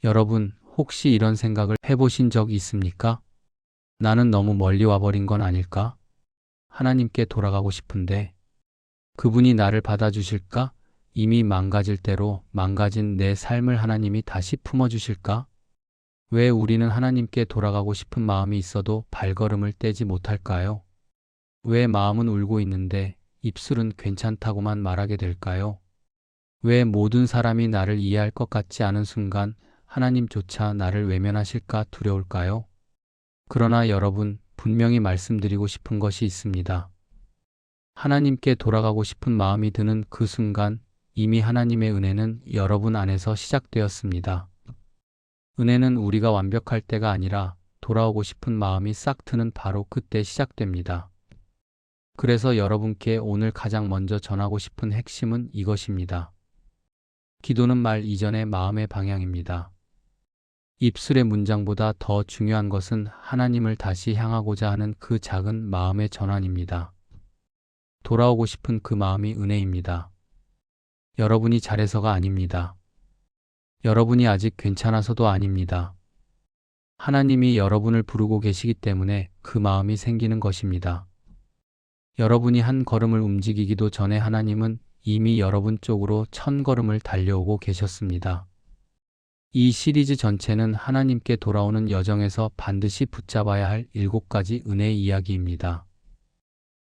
여러분, 혹시 이런 생각을 해보신 적 있습니까? 나는 너무 멀리 와버린 건 아닐까? 하나님께 돌아가고 싶은데 그분이 나를 받아주실까? 이미 망가질 대로 망가진 내 삶을 하나님이 다시 품어주실까? 왜 우리는 하나님께 돌아가고 싶은 마음이 있어도 발걸음을 떼지 못할까요? 왜 마음은 울고 있는데 입술은 괜찮다고만 말하게 될까요? 왜 모든 사람이 나를 이해할 것 같지 않은 순간 하나님조차 나를 외면하실까 두려울까요? 그러나 여러분, 분명히 말씀드리고 싶은 것이 있습니다. 하나님께 돌아가고 싶은 마음이 드는 그 순간 이미 하나님의 은혜는 여러분 안에서 시작되었습니다. 은혜는 우리가 완벽할 때가 아니라 돌아오고 싶은 마음이 싹 트는 바로 그때 시작됩니다. 그래서 여러분께 오늘 가장 먼저 전하고 싶은 핵심은 이것입니다. 기도는 말 이전의 마음의 방향입니다. 입술의 문장보다 더 중요한 것은 하나님을 다시 향하고자 하는 그 작은 마음의 전환입니다. 돌아오고 싶은 그 마음이 은혜입니다. 여러분이 잘해서가 아닙니다. 여러분이 아직 괜찮아서도 아닙니다. 하나님이 여러분을 부르고 계시기 때문에 그 마음이 생기는 것입니다. 여러분이 한 걸음을 움직이기도 전에 하나님은 이미 여러분 쪽으로 1000걸음을 달려오고 계셨습니다. 이 시리즈 전체는 하나님께 돌아오는 여정에서 반드시 붙잡아야 할 7가지 은혜의 이야기입니다.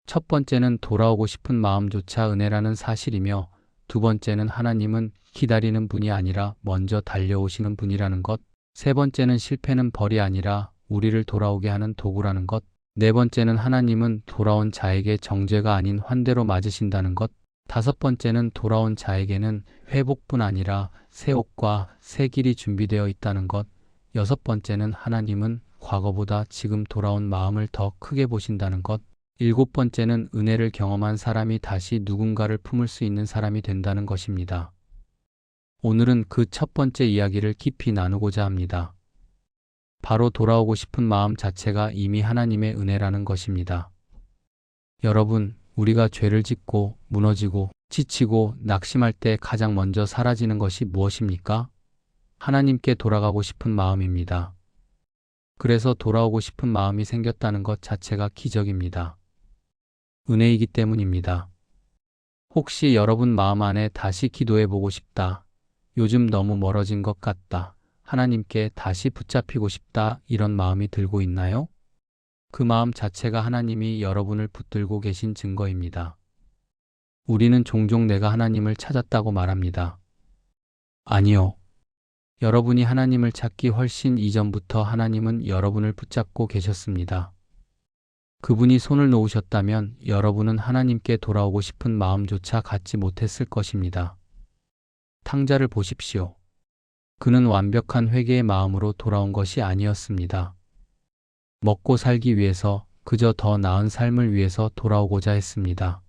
첫 번째는 돌아오고 싶은 마음조차 은혜라는 사실이며, 두 번째는 하나님은 기다리는 분이 아니라 먼저 달려오시는 분이라는 것, 세 번째는 실패는 벌이 아니라 우리를 돌아오게 하는 도구라는 것, 네 번째는 하나님은 돌아온 자에게 정죄가 아닌 환대로 맞으신다는 것, 다섯 번째는 돌아온 자에게는 회복뿐 아니라 새 옷과 새 길이 준비되어 있다는 것, 여섯 번째는 하나님은 과거보다 지금 돌아온 마음을 더 크게 보신다는 것, 일곱 번째는 은혜를 경험한 사람이 다시 누군가를 품을 수 있는 사람이 된다는 것입니다. 오늘은 그 첫 번째 이야기를 깊이 나누고자 합니다. 바로 돌아오고 싶은 마음 자체가 이미 하나님의 은혜라는 것입니다. 여러분, 우리가 죄를 짓고 무너지고 지치고 낙심할 때 가장 먼저 사라지는 것이 무엇입니까? 하나님께 돌아가고 싶은 마음입니다. 그래서 돌아오고 싶은 마음이 생겼다는 것 자체가 기적입니다. 은혜이기 때문입니다. 혹시 여러분 마음 안에 다시 기도해 보고 싶다, 요즘 너무 멀어진 것 같다, 하나님께 다시 붙잡히고 싶다, 이런 마음이 들고 있나요? 그 마음 자체가 하나님이 여러분을 붙들고 계신 증거입니다. 우리는 종종 내가 하나님을 찾았다고 말합니다. 아니요. 여러분이 하나님을 찾기 훨씬 이전부터 하나님은 여러분을 붙잡고 계셨습니다. 그분이 손을 놓으셨다면 여러분은 하나님께 돌아오고 싶은 마음조차 갖지 못했을 것입니다. 탕자를 보십시오. 그는 완벽한 회개의 마음으로 돌아온 것이 아니었습니다. 먹고 살기 위해서, 그저 더 나은 삶을 위해서 돌아오고자 했습니다.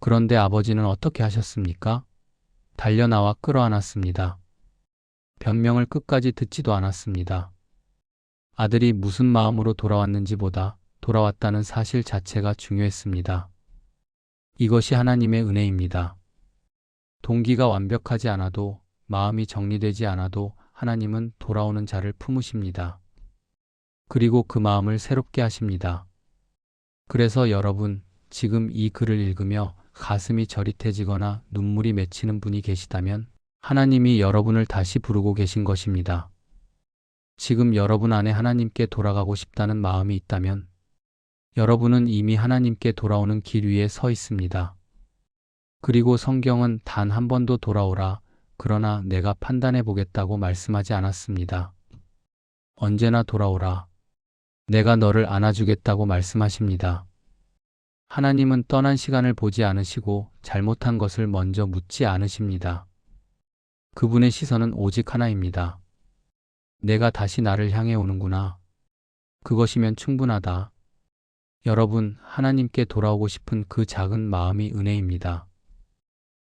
그런데 아버지는 어떻게 하셨습니까? 달려나와 끌어안았습니다. 변명을 끝까지 듣지도 않았습니다. 아들이 무슨 마음으로 돌아왔는지보다 돌아왔다는 사실 자체가 중요했습니다. 이것이 하나님의 은혜입니다. 동기가 완벽하지 않아도, 마음이 정리되지 않아도 하나님은 돌아오는 자를 품으십니다. 그리고 그 마음을 새롭게 하십니다. 그래서 여러분, 지금 이 글을 읽으며 가슴이 저릿해지거나 눈물이 맺히는 분이 계시다면 하나님이 여러분을 다시 부르고 계신 것입니다. 지금 여러분 안에 하나님께 돌아가고 싶다는 마음이 있다면 여러분은 이미 하나님께 돌아오는 길 위에 서 있습니다. 그리고 성경은 단 한 번도 돌아오라, 그러나 내가 판단해 보겠다고 말씀하지 않았습니다. 언제나 돌아오라. 내가 너를 안아주겠다고 말씀하십니다. 하나님은 떠난 시간을 보지 않으시고 잘못한 것을 먼저 묻지 않으십니다. 그분의 시선은 오직 하나입니다. 내가 다시 나를 향해 오는구나. 그것이면 충분하다. 여러분, 하나님께 돌아오고 싶은 그 작은 마음이 은혜입니다.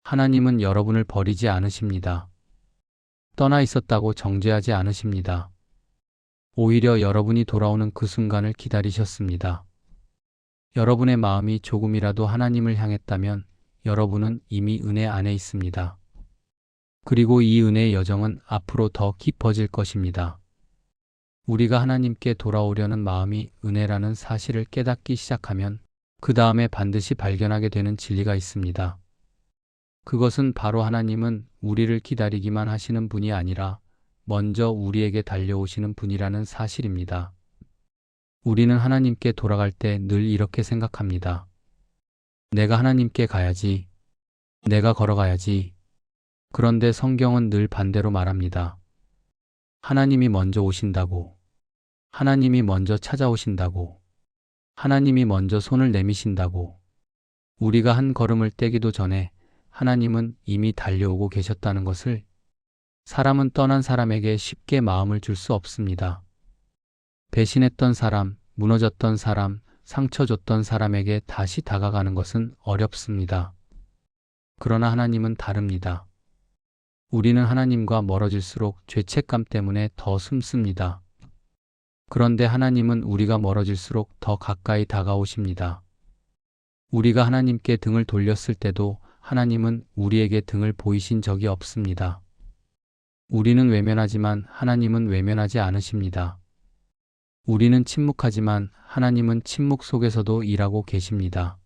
하나님은 여러분을 버리지 않으십니다. 떠나 있었다고 정죄하지 않으십니다. 오히려 여러분이 돌아오는 그 순간을 기다리셨습니다. 여러분의 마음이 조금이라도 하나님을 향했다면 여러분은 이미 은혜 안에 있습니다. 그리고 이 은혜의 여정은 앞으로 더 깊어질 것입니다. 우리가 하나님께 돌아오려는 마음이 은혜라는 사실을 깨닫기 시작하면 그 다음에 반드시 발견하게 되는 진리가 있습니다. 그것은 바로 하나님은 우리를 기다리기만 하시는 분이 아니라 먼저 우리에게 달려오시는 분이라는 사실입니다. 우리는 하나님께 돌아갈 때 늘 이렇게 생각합니다. 내가 하나님께 가야지. 내가 걸어가야지. 그런데 성경은 늘 반대로 말합니다. 하나님이 먼저 오신다고. 하나님이 먼저 찾아오신다고. 하나님이 먼저 손을 내미신다고. 우리가 한 걸음을 떼기도 전에 하나님은 이미 달려오고 계셨다는 것을 사람은 떠난 사람에게 쉽게 마음을 줄 수 없습니다. 배신했던 사람, 무너졌던 사람, 상처 줬던 사람에게 다시 다가가는 것은 어렵습니다. 그러나 하나님은 다릅니다. 우리는 하나님과 멀어질수록 죄책감 때문에 더 숨습니다. 그런데 하나님은 우리가 멀어질수록 더 가까이 다가오십니다. 우리가 하나님께 등을 돌렸을 때도 하나님은 우리에게 등을 보이신 적이 없습니다. 우리는 외면하지만 하나님은 외면하지 않으십니다. 우리는 침묵하지만 하나님은 침묵 속에서도 일하고 계십니다.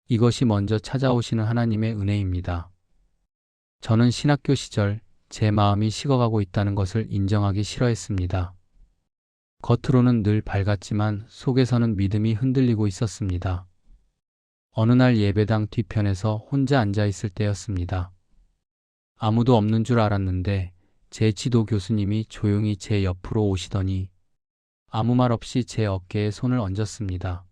이것이 먼저 찾아오시는 하나님의 은혜입니다. 저는 신학교 시절 제 마음이 식어가고 있다는 것을 인정하기 싫어했습니다. 겉으로는 늘 밝았지만 속에서는 믿음이 흔들리고 있었습니다. 어느 날 예배당 뒤편에서 혼자 앉아 있을 때였습니다. 아무도 없는 줄 알았는데 제 지도 교수님이 조용히 제 옆으로 오시더니 아무 말 없이 제 어깨에 손을 얹었습니다.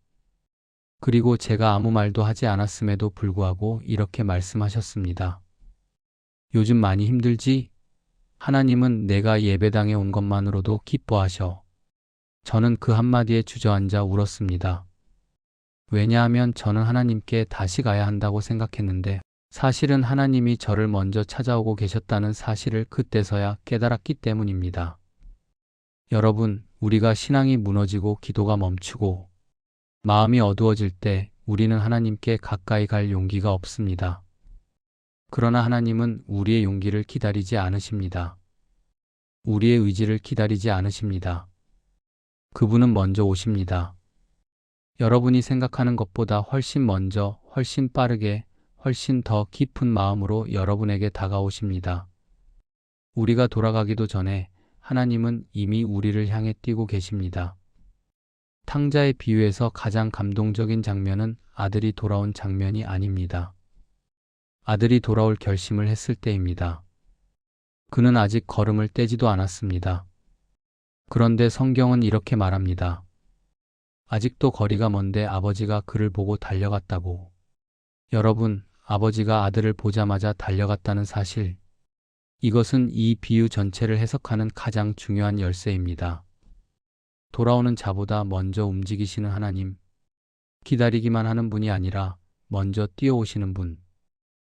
그리고 제가 아무 말도 하지 않았음에도 불구하고 이렇게 말씀하셨습니다. 요즘 많이 힘들지? 하나님은 내가 예배당에 온 것만으로도 기뻐하셔. 저는 그 한마디에 주저앉아 울었습니다. 왜냐하면 저는 하나님께 다시 가야 한다고 생각했는데 사실은 하나님이 저를 먼저 찾아오고 계셨다는 사실을 그때서야 깨달았기 때문입니다. 여러분, 우리가 신앙이 무너지고 기도가 멈추고 마음이 어두워질 때 우리는 하나님께 가까이 갈 용기가 없습니다. 그러나 하나님은 우리의 용기를 기다리지 않으십니다. 우리의 의지를 기다리지 않으십니다. 그분은 먼저 오십니다. 여러분이 생각하는 것보다 훨씬 먼저, 훨씬 빠르게, 훨씬 더 깊은 마음으로 여러분에게 다가오십니다. 우리가 돌아가기도 전에 하나님은 이미 우리를 향해 뛰고 계십니다. 탕자의 비유에서 가장 감동적인 장면은 아들이 돌아온 장면이 아닙니다. 아들이 돌아올 결심을 했을 때입니다. 그는 아직 걸음을 떼지도 않았습니다. 그런데 성경은 이렇게 말합니다. 아직도 거리가 먼데 아버지가 그를 보고 달려갔다고. 여러분, 아버지가 아들을 보자마자 달려갔다는 사실, 이것은 이 비유 전체를 해석하는 가장 중요한 열쇠입니다. 돌아오는 자보다 먼저 움직이시는 하나님, 기다리기만 하는 분이 아니라 먼저 뛰어오시는 분.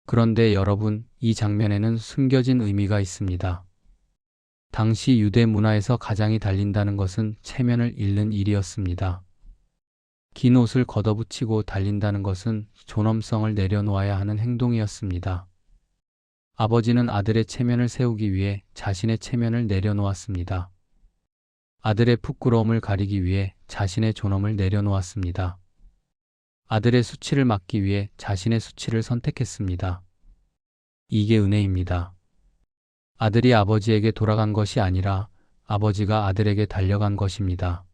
그런데 여러분, 이 장면에는 숨겨진 의미가 있습니다. 당시 유대 문화에서 가장이 달린다는 것은 체면을 잃는 일이었습니다. 긴 옷을 걷어붙이고 달린다는 것은 존엄성을 내려놓아야 하는 행동이었습니다. 아버지는 아들의 체면을 세우기 위해 자신의 체면을 내려놓았습니다. 아들의 부끄러움을 가리기 위해 자신의 존엄을 내려놓았습니다. 아들의 수치를 막기 위해 자신의 수치를 선택했습니다. 이게 은혜입니다. 아들이 아버지에게 돌아간 것이 아니라 아버지가 아들에게 달려간 것입니다.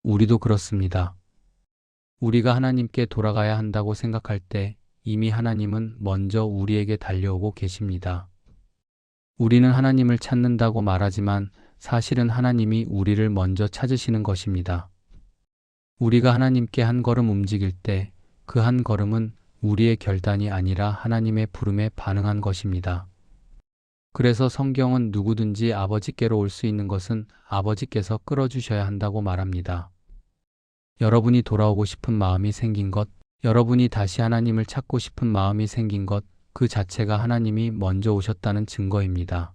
우리도 그렇습니다. 우리가 하나님께 돌아가야 한다고 생각할 때 이미 하나님은 먼저 우리에게 달려오고 계십니다. 우리는 하나님을 찾는다고 말하지만 사실은 하나님이 우리를 먼저 찾으시는 것입니다. 우리가 하나님께 한 걸음 움직일 때 그 한 걸음은 우리의 결단이 아니라 하나님의 부름에 반응한 것입니다. 그래서 성경은 누구든지 아버지께로 올 수 있는 것은 아버지께서 끌어주셔야 한다고 말합니다. 여러분이 돌아오고 싶은 마음이 생긴 것, 여러분이 다시 하나님을 찾고 싶은 마음이 생긴 것, 그 자체가 하나님이 먼저 오셨다는 증거입니다.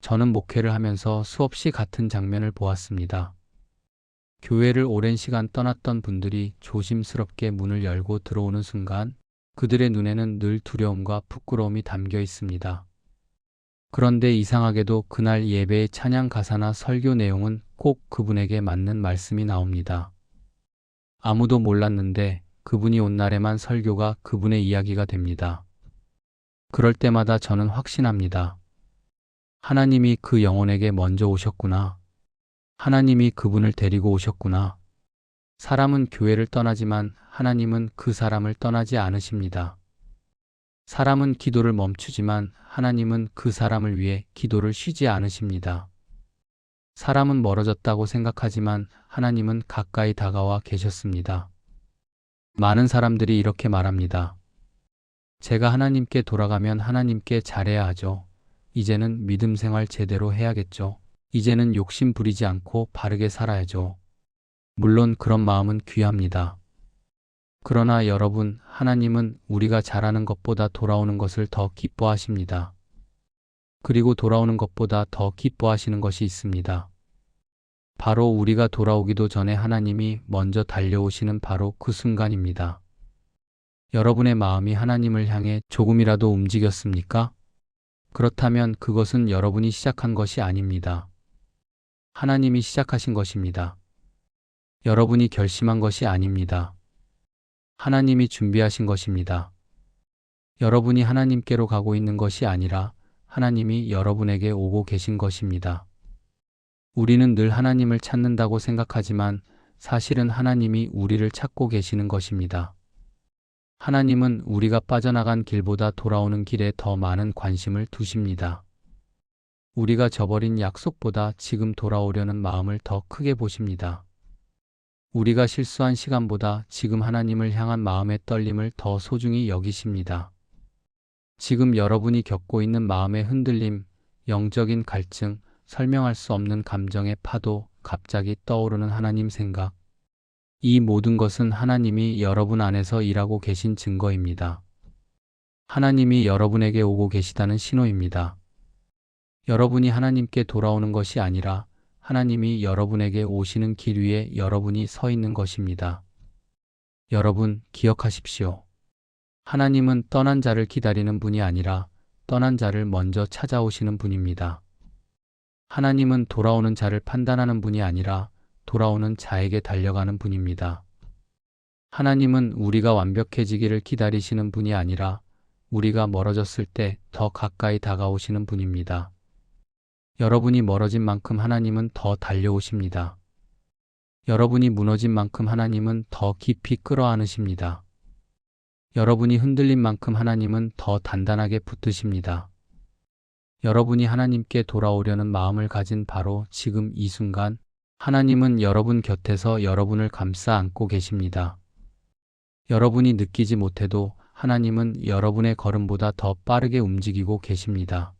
저는 목회를 하면서 수없이 같은 장면을 보았습니다. 교회를 오랜 시간 떠났던 분들이 조심스럽게 문을 열고 들어오는 순간 그들의 눈에는 늘 두려움과 부끄러움이 담겨 있습니다. 그런데 이상하게도 그날 예배의 찬양 가사나 설교 내용은 꼭 그분에게 맞는 말씀이 나옵니다. 아무도 몰랐는데 그분이 온 날에만 설교가 그분의 이야기가 됩니다. 그럴 때마다 저는 확신합니다. 하나님이 그 영혼에게 먼저 오셨구나. 하나님이 그분을 데리고 오셨구나. 사람은 교회를 떠나지만 하나님은 그 사람을 떠나지 않으십니다. 사람은 기도를 멈추지만 하나님은 그 사람을 위해 기도를 쉬지 않으십니다. 사람은 멀어졌다고 생각하지만 하나님은 가까이 다가와 계셨습니다. 많은 사람들이 이렇게 말합니다. 제가 하나님께 돌아가면 하나님께 잘해야 하죠. 이제는 믿음 생활 제대로 해야겠죠. 이제는 욕심 부리지 않고 바르게 살아야죠. 물론 그런 마음은 귀합니다. 그러나 여러분, 하나님은 우리가 잘하는 것보다 돌아오는 것을 더 기뻐하십니다. 그리고 돌아오는 것보다 더 기뻐하시는 것이 있습니다. 바로 우리가 돌아오기도 전에 하나님이 먼저 달려오시는 바로 그 순간입니다. 여러분의 마음이 하나님을 향해 조금이라도 움직였습니까? 그렇다면 그것은 여러분이 시작한 것이 아닙니다. 하나님이 시작하신 것입니다. 여러분이 결심한 것이 아닙니다. 하나님이 준비하신 것입니다. 여러분이 하나님께로 가고 있는 것이 아니라 하나님이 여러분에게 오고 계신 것입니다. 우리는 늘 하나님을 찾는다고 생각하지만 사실은 하나님이 우리를 찾고 계시는 것입니다. 하나님은 우리가 빠져나간 길보다 돌아오는 길에 더 많은 관심을 두십니다. 우리가 저버린 약속보다 지금 돌아오려는 마음을 더 크게 보십니다. 우리가 실수한 시간보다 지금 하나님을 향한 마음의 떨림을 더 소중히 여기십니다. 지금 여러분이 겪고 있는 마음의 흔들림, 영적인 갈증, 설명할 수 없는 감정의 파도, 갑자기 떠오르는 하나님 생각. 이 모든 것은 하나님이 여러분 안에서 일하고 계신 증거입니다. 하나님이 여러분에게 오고 계시다는 신호입니다. 여러분이 하나님께 돌아오는 것이 아니라 하나님이 여러분에게 오시는 길 위에 여러분이 서 있는 것입니다. 여러분, 기억하십시오. 하나님은 떠난 자를 기다리는 분이 아니라 떠난 자를 먼저 찾아오시는 분입니다. 하나님은 돌아오는 자를 판단하는 분이 아니라 돌아오는 자에게 달려가는 분입니다. 하나님은 우리가 완벽해지기를 기다리시는 분이 아니라 우리가 멀어졌을 때 더 가까이 다가오시는 분입니다. 여러분이 멀어진 만큼 하나님은 더 달려오십니다. 여러분이 무너진 만큼 하나님은 더 깊이 끌어안으십니다. 여러분이 흔들린 만큼 하나님은 더 단단하게 붙드십니다. 여러분이 하나님께 돌아오려는 마음을 가진 바로 지금 이 순간 하나님은 여러분 곁에서 여러분을 감싸 안고 계십니다. 여러분이 느끼지 못해도 하나님은 여러분의 걸음보다 더 빠르게 움직이고 계십니다.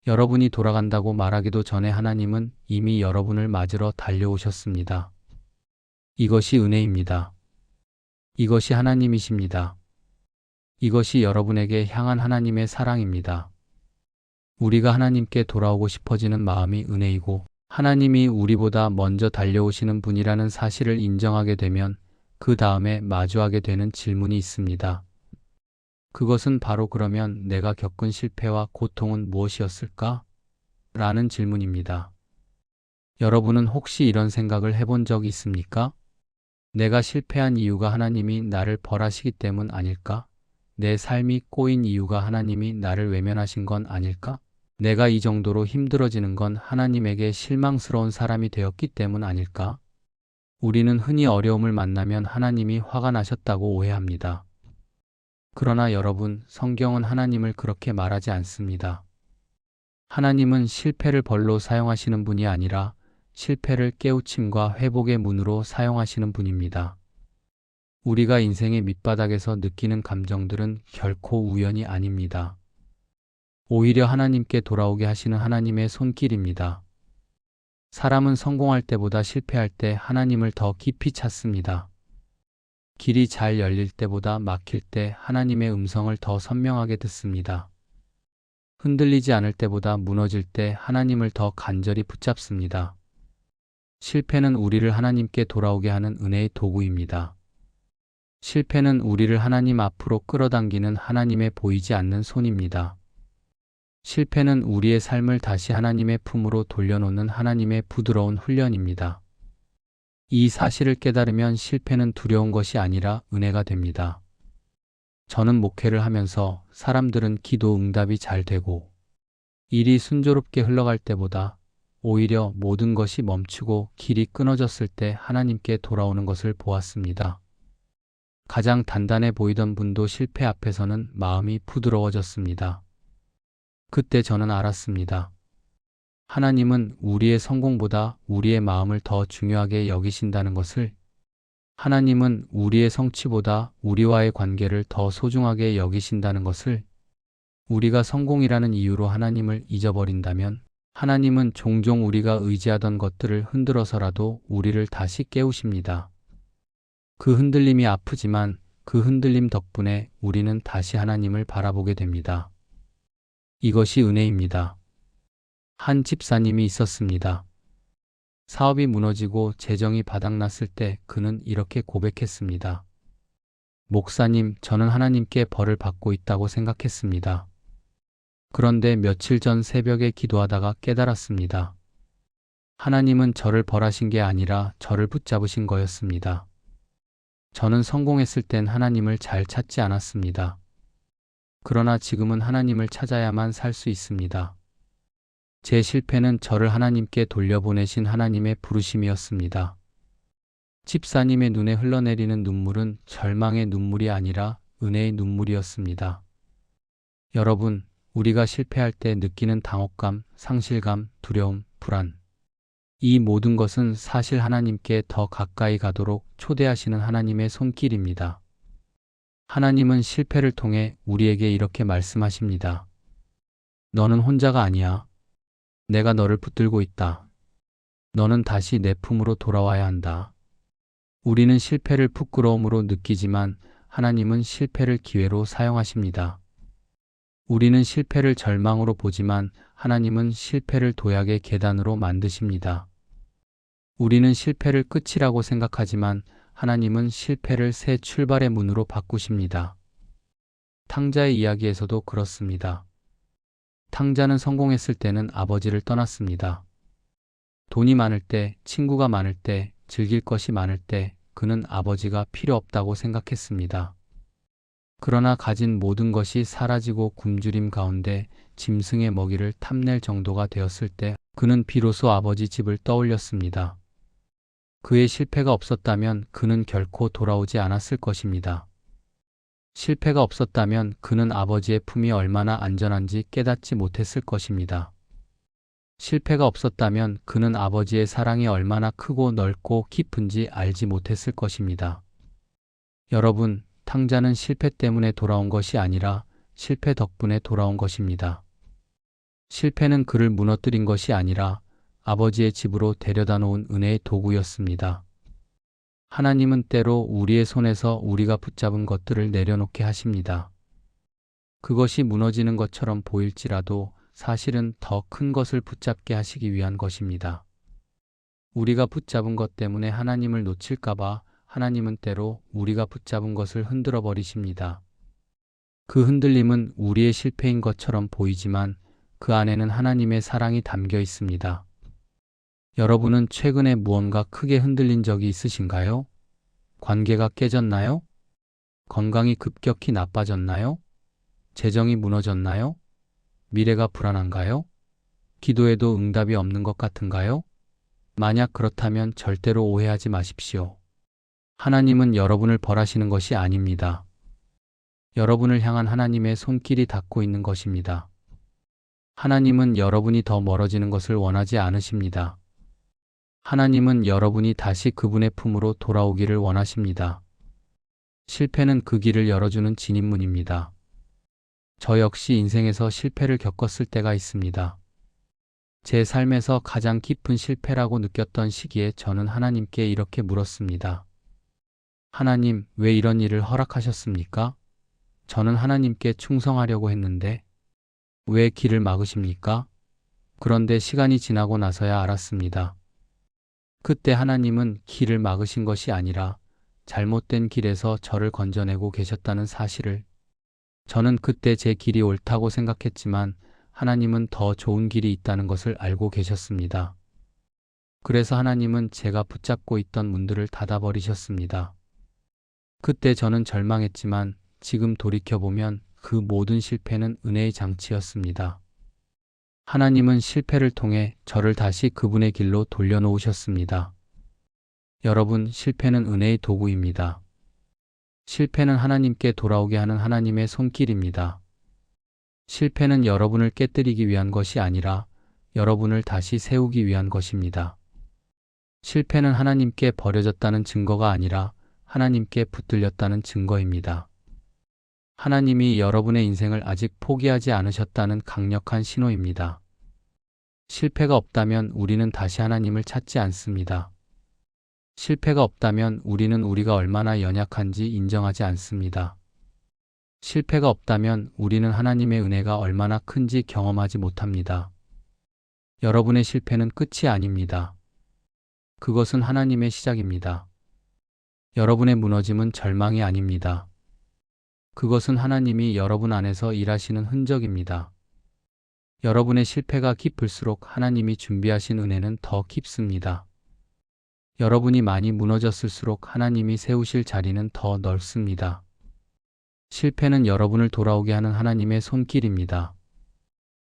여러분이 돌아간다고 말하기도 전에 하나님은 이미 여러분을 맞으러 달려오셨습니다. 이것이 은혜입니다. 이것이 하나님이십니다. 이것이 여러분에게 향한 하나님의 사랑입니다. 우리가 하나님께 돌아오고 싶어지는 마음이 은혜이고 하나님이 우리보다 먼저 달려오시는 분이라는 사실을 인정하게 되면 그 다음에 마주하게 되는 질문이 있습니다. 그것은 바로 그러면 내가 겪은 실패와 고통은 무엇이었을까? 라는 질문입니다. 여러분은 혹시 이런 생각을 해본 적 있습니까? 내가 실패한 이유가 하나님이 나를 벌하시기 때문 아닐까? 내 삶이 꼬인 이유가 하나님이 나를 외면하신 건 아닐까? 내가 이 정도로 힘들어지는 건 하나님에게 실망스러운 사람이 되었기 때문 아닐까? 우리는 흔히 어려움을 만나면 하나님이 화가 나셨다고 오해합니다. 그러나 여러분, 성경은 하나님을 그렇게 말하지 않습니다. 하나님은 실패를 벌로 사용하시는 분이 아니라 실패를 깨우침과 회복의 문으로 사용하시는 분입니다. 우리가 인생의 밑바닥에서 느끼는 감정들은 결코 우연이 아닙니다. 오히려 하나님께 돌아오게 하시는 하나님의 손길입니다. 사람은 성공할 때보다 실패할 때 하나님을 더 깊이 찾습니다. 길이 잘 열릴 때보다 막힐 때 하나님의 음성을 더 선명하게 듣습니다. 흔들리지 않을 때보다 무너질 때 하나님을 더 간절히 붙잡습니다. 실패는 우리를 하나님께 돌아오게 하는 은혜의 도구입니다. 실패는 우리를 하나님 앞으로 끌어당기는 하나님의 보이지 않는 손입니다. 실패는 우리의 삶을 다시 하나님의 품으로 돌려놓는 하나님의 부드러운 훈련입니다. 이 사실을 깨달으면 실패는 두려운 것이 아니라 은혜가 됩니다. 저는 목회를 하면서 사람들은 기도 응답이 잘 되고 일이 순조롭게 흘러갈 때보다 오히려 모든 것이 멈추고 길이 끊어졌을 때 하나님께 돌아오는 것을 보았습니다. 가장 단단해 보이던 분도 실패 앞에서는 마음이 부드러워졌습니다. 그때 저는 알았습니다. 하나님은 우리의 성공보다 우리의 마음을 더 중요하게 여기신다는 것을, 하나님은 우리의 성취보다 우리와의 관계를 더 소중하게 여기신다는 것을, 우리가 성공이라는 이유로 하나님을 잊어버린다면 하나님은 종종 우리가 의지하던 것들을 흔들어서라도 우리를 다시 깨우십니다. 그 흔들림이 아프지만 그 흔들림 덕분에 우리는 다시 하나님을 바라보게 됩니다. 이것이 은혜입니다. 한 집사님이 있었습니다. 사업이 무너지고 재정이 바닥났을 때 그는 이렇게 고백했습니다. 목사님, 저는 하나님께 벌을 받고 있다고 생각했습니다. 그런데 며칠 전 새벽에 기도하다가 깨달았습니다. 하나님은 저를 벌하신 게 아니라 저를 붙잡으신 거였습니다. 저는 성공했을 땐 하나님을 잘 찾지 않았습니다. 그러나 지금은 하나님을 찾아야만 살 수 있습니다. 제 실패는 저를 하나님께 돌려보내신 하나님의 부르심이었습니다. 집사님의 눈에 흘러내리는 눈물은 절망의 눈물이 아니라 은혜의 눈물이었습니다. 여러분, 우리가 실패할 때 느끼는 당혹감, 상실감, 두려움, 불안, 이 모든 것은 사실 하나님께 더 가까이 가도록 초대하시는 하나님의 손길입니다. 하나님은 실패를 통해 우리에게 이렇게 말씀하십니다. 너는 혼자가 아니야. 내가 너를 붙들고 있다. 너는 다시 내 품으로 돌아와야 한다. 우리는 실패를 부끄러움으로 느끼지만 하나님은 실패를 기회로 사용하십니다. 우리는 실패를 절망으로 보지만 하나님은 실패를 도약의 계단으로 만드십니다. 우리는 실패를 끝이라고 생각하지만 하나님은 실패를 새 출발의 문으로 바꾸십니다. 탕자의 이야기에서도 그렇습니다. 탕자는 성공했을 때는 아버지를 떠났습니다. 돈이 많을 때, 친구가 많을 때, 즐길 것이 많을 때 그는 아버지가 필요 없다고 생각했습니다. 그러나 가진 모든 것이 사라지고 굶주림 가운데 짐승의 먹이를 탐낼 정도가 되었을 때 그는 비로소 아버지 집을 떠올렸습니다. 그의 실패가 없었다면 그는 결코 돌아오지 않았을 것입니다. 실패가 없었다면 그는 아버지의 품이 얼마나 안전한지 깨닫지 못했을 것입니다. 실패가 없었다면 그는 아버지의 사랑이 얼마나 크고 넓고 깊은지 알지 못했을 것입니다. 여러분, 탕자는 실패 때문에 돌아온 것이 아니라 실패 덕분에 돌아온 것입니다. 실패는 그를 무너뜨린 것이 아니라 아버지의 집으로 데려다 놓은 은혜의 도구였습니다. 하나님은 때로 우리의 손에서 우리가 붙잡은 것들을 내려놓게 하십니다. 그것이 무너지는 것처럼 보일지라도 사실은 더 큰 것을 붙잡게 하시기 위한 것입니다. 우리가 붙잡은 것 때문에 하나님을 놓칠까봐 하나님은 때로 우리가 붙잡은 것을 흔들어 버리십니다. 그 흔들림은 우리의 실패인 것처럼 보이지만 그 안에는 하나님의 사랑이 담겨 있습니다. 여러분은 최근에 무언가 크게 흔들린 적이 있으신가요? 관계가 깨졌나요? 건강이 급격히 나빠졌나요? 재정이 무너졌나요? 미래가 불안한가요? 기도해도 응답이 없는 것 같은가요? 만약 그렇다면 절대로 오해하지 마십시오. 하나님은 여러분을 벌하시는 것이 아닙니다. 여러분을 향한 하나님의 손길이 닿고 있는 것입니다. 하나님은 여러분이 더 멀어지는 것을 원하지 않으십니다. 하나님은 여러분이 다시 그분의 품으로 돌아오기를 원하십니다. 실패는 그 길을 열어주는 진입문입니다. 저 역시 인생에서 실패를 겪었을 때가 있습니다. 제 삶에서 가장 깊은 실패라고 느꼈던 시기에 저는 하나님께 이렇게 물었습니다. 하나님, 왜 이런 일을 허락하셨습니까? 저는 하나님께 충성하려고 했는데 왜 길을 막으십니까? 그런데 시간이 지나고 나서야 알았습니다. 그때 하나님은 길을 막으신 것이 아니라 잘못된 길에서 저를 건져내고 계셨다는 사실을. 저는 그때 제 길이 옳다고 생각했지만 하나님은 더 좋은 길이 있다는 것을 알고 계셨습니다. 그래서 하나님은 제가 붙잡고 있던 문들을 닫아버리셨습니다. 그때 저는 절망했지만 지금 돌이켜보면 그 모든 실패는 은혜의 장치였습니다. 하나님은 실패를 통해 저를 다시 그분의 길로 돌려놓으셨습니다. 여러분, 실패는 은혜의 도구입니다. 실패는 하나님께 돌아오게 하는 하나님의 손길입니다. 실패는 여러분을 깨뜨리기 위한 것이 아니라 여러분을 다시 세우기 위한 것입니다. 실패는 하나님께 버려졌다는 증거가 아니라 하나님께 붙들렸다는 증거입니다. 하나님이 여러분의 인생을 아직 포기하지 않으셨다는 강력한 신호입니다. 실패가 없다면 우리는 다시 하나님을 찾지 않습니다. 실패가 없다면 우리는 우리가 얼마나 연약한지 인정하지 않습니다. 실패가 없다면 우리는 하나님의 은혜가 얼마나 큰지 경험하지 못합니다. 여러분의 실패는 끝이 아닙니다. 그것은 하나님의 시작입니다. 여러분의 무너짐은 절망이 아닙니다. 그것은 하나님이 여러분 안에서 일하시는 흔적입니다. 여러분의 실패가 깊을수록 하나님이 준비하신 은혜는 더 깊습니다. 여러분이 많이 무너졌을수록 하나님이 세우실 자리는 더 넓습니다. 실패는 여러분을 돌아오게 하는 하나님의 손길입니다.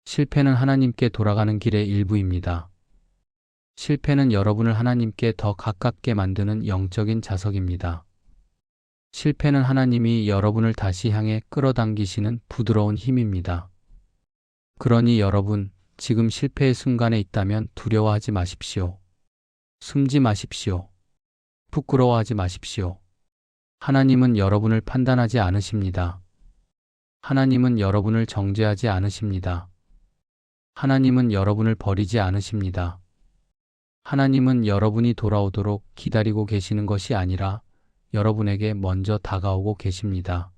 실패는 하나님께 돌아가는 길의 일부입니다. 실패는 여러분을 하나님께 더 가깝게 만드는 영적인 자석입니다. 실패는 하나님이 여러분을 다시 향해 끌어당기시는 부드러운 힘입니다. 그러니 여러분, 지금 실패의 순간에 있다면 두려워하지 마십시오. 숨지 마십시오. 부끄러워하지 마십시오. 하나님은 여러분을 판단하지 않으십니다. 하나님은 여러분을 정죄하지 않으십니다. 하나님은 여러분을 버리지 않으십니다. 하나님은 여러분이 돌아오도록 기다리고 계시는 것이 아니라 여러분에게 먼저 다가오고 계십니다.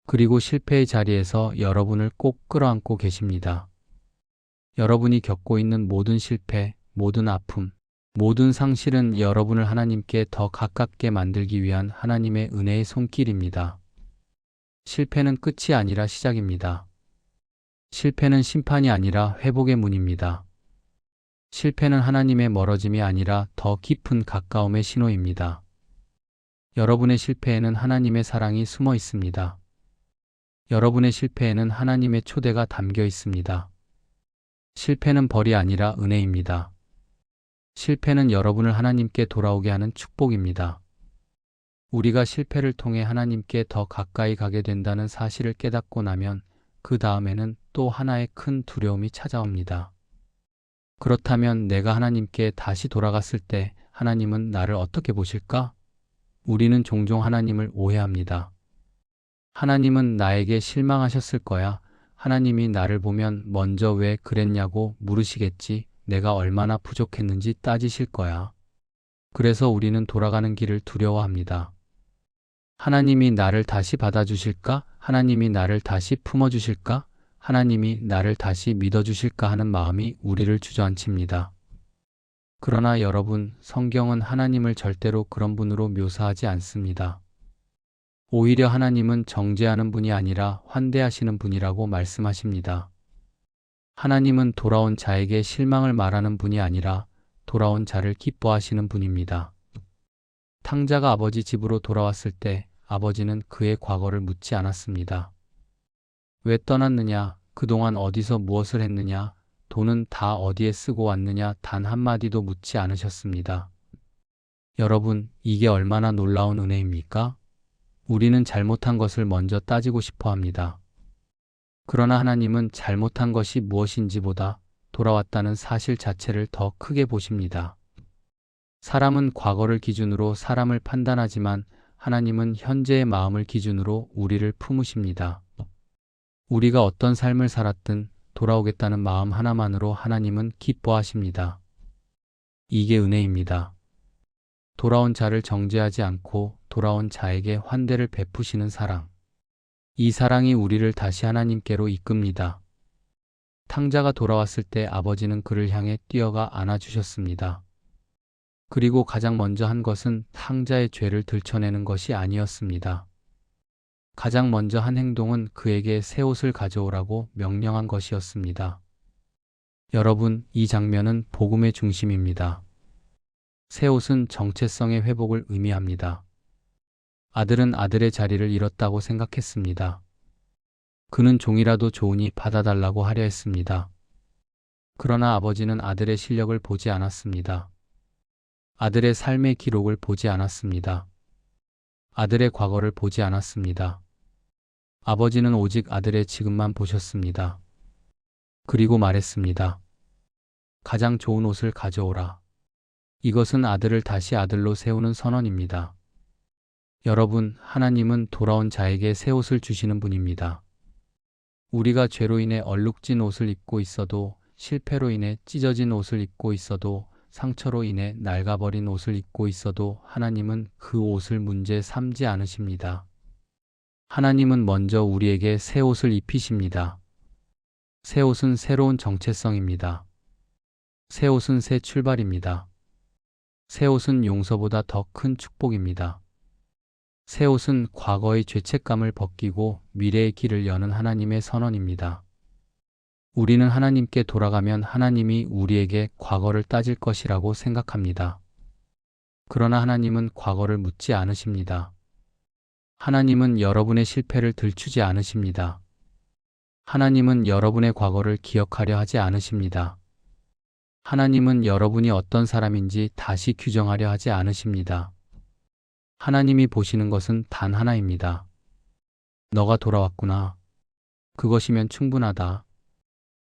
그리고 실패의 자리에서 여러분을 꼭 끌어안고 계십니다. 여러분이 겪고 있는 모든 실패, 모든 아픔, 모든 상실은 여러분을 하나님께 더 가깝게 만들기 위한 하나님의 은혜의 손길입니다. 실패는 끝이 아니라 시작입니다. 실패는 심판이 아니라 회복의 문입니다. 실패는 하나님의 멀어짐이 아니라 더 깊은 가까움의 신호입니다. 여러분의 실패에는 하나님의 사랑이 숨어 있습니다. 여러분의 실패에는 하나님의 초대가 담겨 있습니다. 실패는 벌이 아니라 은혜입니다. 실패는 여러분을 하나님께 돌아오게 하는 축복입니다. 우리가 실패를 통해 하나님께 더 가까이 가게 된다는 사실을 깨닫고 나면 그 다음에는 또 하나의 큰 두려움이 찾아옵니다. 그렇다면 내가 하나님께 다시 돌아갔을 때 하나님은 나를 어떻게 보실까? 우리는 종종 하나님을 오해합니다. 하나님은 나에게 실망하셨을 거야. 하나님이 나를 보면 먼저 왜 그랬냐고 물으시겠지. 내가 얼마나 부족했는지 따지실 거야. 그래서 우리는 돌아가는 길을 두려워합니다. 하나님이 나를 다시 받아주실까? 하나님이 나를 다시 품어주실까? 하나님이 나를 다시 믿어주실까 하는 마음이 우리를 주저앉힙니다. 그러나 여러분, 성경은 하나님을 절대로 그런 분으로 묘사하지 않습니다. 오히려 하나님은 정죄하는 분이 아니라 환대하시는 분이라고 말씀하십니다. 하나님은 돌아온 자에게 실망을 말하는 분이 아니라 돌아온 자를 기뻐하시는 분입니다. 탕자가 아버지 집으로 돌아왔을 때 아버지는 그의 과거를 묻지 않았습니다. 왜 떠났느냐? 그동안 어디서 무엇을 했느냐? 돈은 다 어디에 쓰고 왔느냐? 단 한마디도 묻지 않으셨습니다. 여러분, 이게 얼마나 놀라운 은혜입니까? 우리는 잘못한 것을 먼저 따지고 싶어 합니다. 그러나 하나님은 잘못한 것이 무엇인지보다 돌아왔다는 사실 자체를 더 크게 보십니다. 사람은 과거를 기준으로 사람을 판단하지만 하나님은 현재의 마음을 기준으로 우리를 품으십니다. 우리가 어떤 삶을 살았든 돌아오겠다는 마음 하나만으로 하나님은 기뻐하십니다. 이게 은혜입니다. 돌아온 자를 정죄하지 않고 돌아온 자에게 환대를 베푸시는 사랑. 이 사랑이 우리를 다시 하나님께로 이끕니다. 탕자가 돌아왔을 때 아버지는 그를 향해 뛰어가 안아주셨습니다. 그리고 가장 먼저 한 것은 탕자의 죄를 들춰내는 것이 아니었습니다. 가장 먼저 한 행동은 그에게 새 옷을 가져오라고 명령한 것이었습니다. 여러분, 이 장면은 복음의 중심입니다. 새 옷은 정체성의 회복을 의미합니다. 아들은 아들의 자리를 잃었다고 생각했습니다. 그는 종이라도 좋으니 받아달라고 하려 했습니다. 그러나 아버지는 아들의 실력을 보지 않았습니다. 아들의 삶의 기록을 보지 않았습니다. 아들의 과거를 보지 않았습니다. 아버지는 오직 아들의 지금만 보셨습니다. 그리고 말했습니다. 가장 좋은 옷을 가져오라. 이것은 아들을 다시 아들로 세우는 선언입니다. 여러분, 하나님은 돌아온 자에게 새 옷을 주시는 분입니다. 우리가 죄로 인해 얼룩진 옷을 입고 있어도, 실패로 인해 찢어진 옷을 입고 있어도, 상처로 인해 낡아버린 옷을 입고 있어도 하나님은 그 옷을 문제 삼지 않으십니다. 하나님은 먼저 우리에게 새 옷을 입히십니다. 새 옷은 새로운 정체성입니다. 새 옷은 새 출발입니다. 새 옷은 용서보다 더 큰 축복입니다. 새 옷은 과거의 죄책감을 벗기고 미래의 길을 여는 하나님의 선언입니다. 우리는 하나님께 돌아가면 하나님이 우리에게 과거를 따질 것이라고 생각합니다. 그러나 하나님은 과거를 묻지 않으십니다. 하나님은 여러분의 실패를 들추지 않으십니다. 하나님은 여러분의 과거를 기억하려 하지 않으십니다. 하나님은 여러분이 어떤 사람인지 다시 규정하려 하지 않으십니다. 하나님이 보시는 것은 단 하나입니다. 너가 돌아왔구나. 그것이면 충분하다.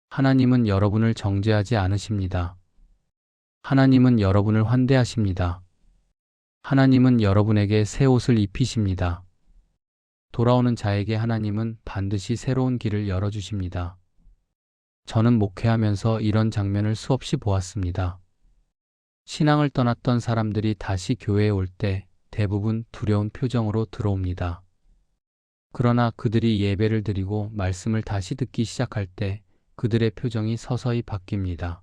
하나님은 여러분을 정죄하지 않으십니다. 하나님은 여러분을 환대하십니다. 하나님은 여러분에게 새 옷을 입히십니다. 돌아오는 자에게 하나님은 반드시 새로운 길을 열어주십니다. 저는 목회하면서 이런 장면을 수없이 보았습니다. 신앙을 떠났던 사람들이 다시 교회에 올 때 대부분 두려운 표정으로 들어옵니다. 그러나 그들이 예배를 드리고 말씀을 다시 듣기 시작할 때 그들의 표정이 서서히 바뀝니다.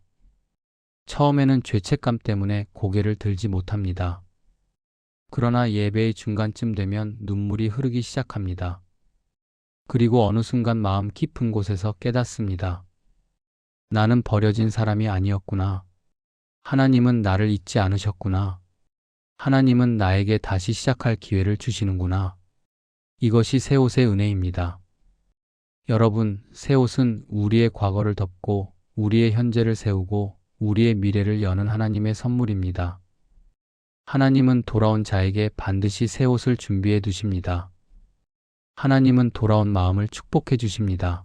처음에는 죄책감 때문에 고개를 들지 못합니다. 그러나 예배의 중간쯤 되면 눈물이 흐르기 시작합니다. 그리고 어느 순간 마음 깊은 곳에서 깨닫습니다. 나는 버려진 사람이 아니었구나. 하나님은 나를 잊지 않으셨구나. 하나님은 나에게 다시 시작할 기회를 주시는구나. 이것이 새 옷의 은혜입니다. 여러분, 새 옷은 우리의 과거를 덮고 우리의 현재를 세우고 우리의 미래를 여는 하나님의 선물입니다. 하나님은 돌아온 자에게 반드시 새 옷을 준비해 두십니다. 하나님은 돌아온 마음을 축복해 주십니다.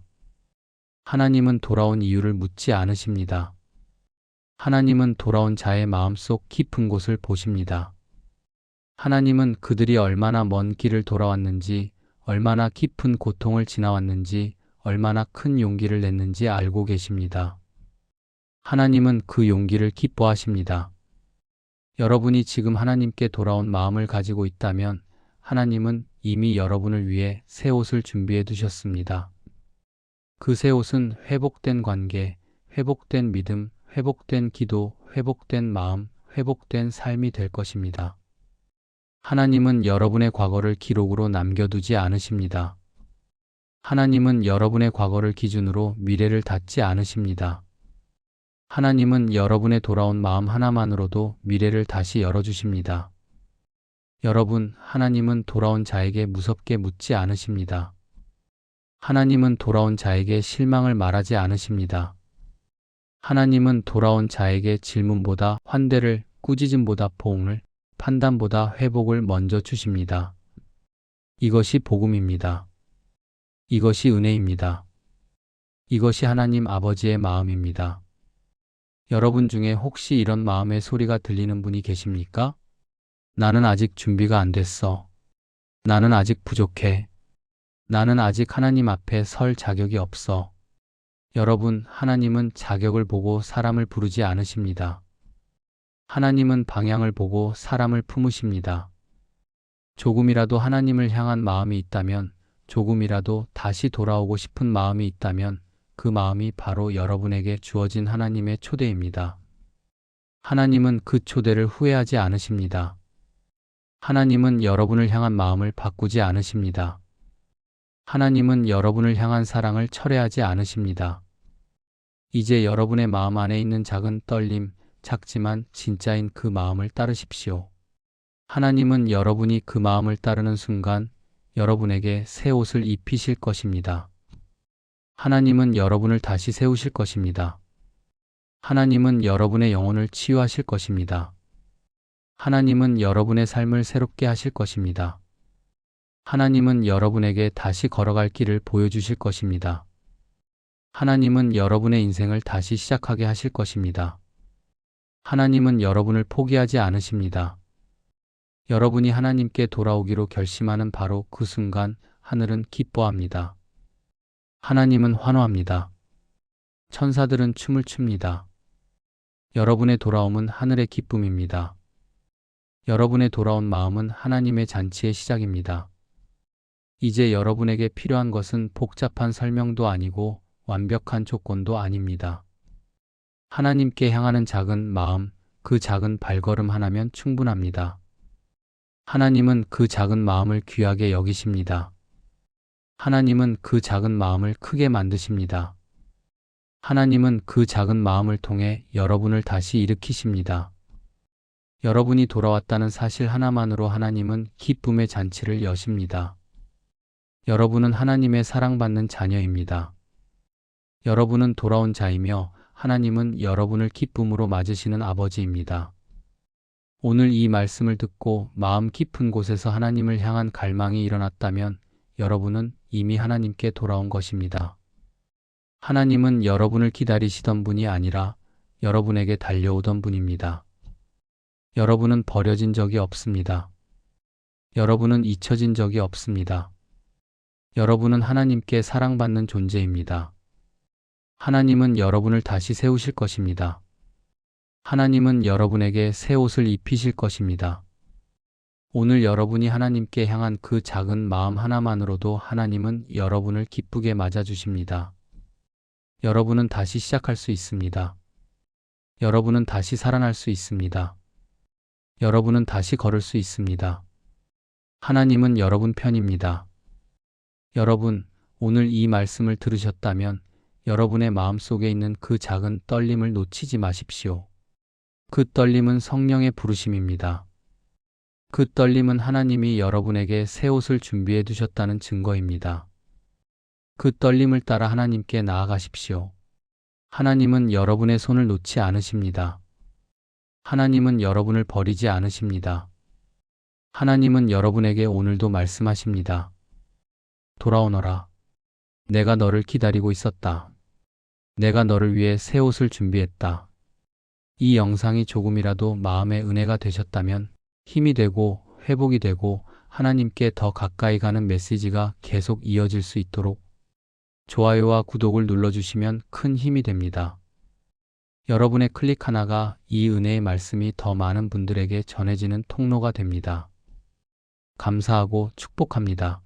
하나님은 돌아온 이유를 묻지 않으십니다. 하나님은 돌아온 자의 마음속 깊은 곳을 보십니다. 하나님은 그들이 얼마나 먼 길을 돌아왔는지, 얼마나 깊은 고통을 지나왔는지, 얼마나 큰 용기를 냈는지 알고 계십니다. 하나님은 그 용기를 기뻐하십니다. 여러분이 지금 하나님께 돌아온 마음을 가지고 있다면 하나님은 이미 여러분을 위해 새 옷을 준비해 두셨습니다. 그 새 옷은 회복된 관계, 회복된 믿음, 회복된 기도, 회복된 마음, 회복된 삶이 될 것입니다. 하나님은 여러분의 과거를 기록으로 남겨두지 않으십니다. 하나님은 여러분의 과거를 기준으로 미래를 닫지 않으십니다. 하나님은 여러분의 돌아온 마음 하나만으로도 미래를 다시 열어주십니다. 여러분, 하나님은 돌아온 자에게 무섭게 묻지 않으십니다. 하나님은 돌아온 자에게 실망을 말하지 않으십니다. 하나님은 돌아온 자에게 질문보다 환대를, 꾸짖음보다 포옹을, 판단보다 회복을 먼저 주십니다. 이것이 복음입니다. 이것이 은혜입니다. 이것이 하나님 아버지의 마음입니다. 여러분 중에 혹시 이런 마음의 소리가 들리는 분이 계십니까? 나는 아직 준비가 안 됐어. 나는 아직 부족해. 나는 아직 하나님 앞에 설 자격이 없어. 여러분, 하나님은 자격을 보고 사람을 부르지 않으십니다. 하나님은 방향을 보고 사람을 품으십니다. 조금이라도 하나님을 향한 마음이 있다면, 조금이라도 다시 돌아오고 싶은 마음이 있다면 그 마음이 바로 여러분에게 주어진 하나님의 초대입니다. 하나님은 그 초대를 후회하지 않으십니다. 하나님은 여러분을 향한 마음을 바꾸지 않으십니다. 하나님은 여러분을 향한 사랑을 철회하지 않으십니다. 이제 여러분의 마음 안에 있는 작은 떨림, 작지만 진짜인 그 마음을 따르십시오. 하나님은 여러분이 그 마음을 따르는 순간 여러분에게 새 옷을 입히실 것입니다. 하나님은 여러분을 다시 세우실 것입니다. 하나님은 여러분의 영혼을 치유하실 것입니다. 하나님은 여러분의 삶을 새롭게 하실 것입니다. 하나님은 여러분에게 다시 걸어갈 길을 보여주실 것입니다. 하나님은 여러분의 인생을 다시 시작하게 하실 것입니다. 하나님은 여러분을 포기하지 않으십니다. 여러분이 하나님께 돌아오기로 결심하는 바로 그 순간 하늘은 기뻐합니다. 하나님은 환호합니다. 천사들은 춤을 춥니다. 여러분의 돌아옴은 하늘의 기쁨입니다. 여러분의 돌아온 마음은 하나님의 잔치의 시작입니다. 이제 여러분에게 필요한 것은 복잡한 설명도 아니고 완벽한 조건도 아닙니다. 하나님께 향하는 작은 마음, 그 작은 발걸음 하나면 충분합니다. 하나님은 그 작은 마음을 귀하게 여기십니다. 하나님은 그 작은 마음을 크게 만드십니다. 하나님은 그 작은 마음을 통해 여러분을 다시 일으키십니다. 여러분이 돌아왔다는 사실 하나만으로 하나님은 기쁨의 잔치를 여십니다. 여러분은 하나님의 사랑받는 자녀입니다. 여러분은 돌아온 자이며 하나님은 여러분을 기쁨으로 맞으시는 아버지입니다. 오늘 이 말씀을 듣고 마음 깊은 곳에서 하나님을 향한 갈망이 일어났다면 여러분은 이미 하나님께 돌아온 것입니다. 하나님은 여러분을 기다리시던 분이 아니라 여러분에게 달려오던 분입니다. 여러분은 버려진 적이 없습니다. 여러분은 잊혀진 적이 없습니다. 여러분은 하나님께 사랑받는 존재입니다. 하나님은 여러분을 다시 세우실 것입니다. 하나님은 여러분에게 새 옷을 입히실 것입니다. 오늘 여러분이 하나님께 향한 그 작은 마음 하나만으로도 하나님은 여러분을 기쁘게 맞아주십니다. 여러분은 다시 시작할 수 있습니다. 여러분은 다시 살아날 수 있습니다. 여러분은 다시 걸을 수 있습니다. 하나님은 여러분 편입니다. 여러분, 오늘 이 말씀을 들으셨다면 여러분의 마음속에 있는 그 작은 떨림을 놓치지 마십시오. 그 떨림은 성령의 부르심입니다. 그 떨림은 하나님이 여러분에게 새 옷을 준비해 두셨다는 증거입니다. 그 떨림을 따라 하나님께 나아가십시오. 하나님은 여러분의 손을 놓지 않으십니다. 하나님은 여러분을 버리지 않으십니다. 하나님은 여러분에게 오늘도 말씀하십니다. 돌아오너라. 내가 너를 기다리고 있었다. 내가 너를 위해 새 옷을 준비했다. 이 영상이 조금이라도 마음의 은혜가 되셨다면 힘이 되고 회복이 되고 하나님께 더 가까이 가는 메시지가 계속 이어질 수 있도록 좋아요와 구독을 눌러주시면 큰 힘이 됩니다. 여러분의 클릭 하나가 이 은혜의 말씀이 더 많은 분들에게 전해지는 통로가 됩니다. 감사하고 축복합니다.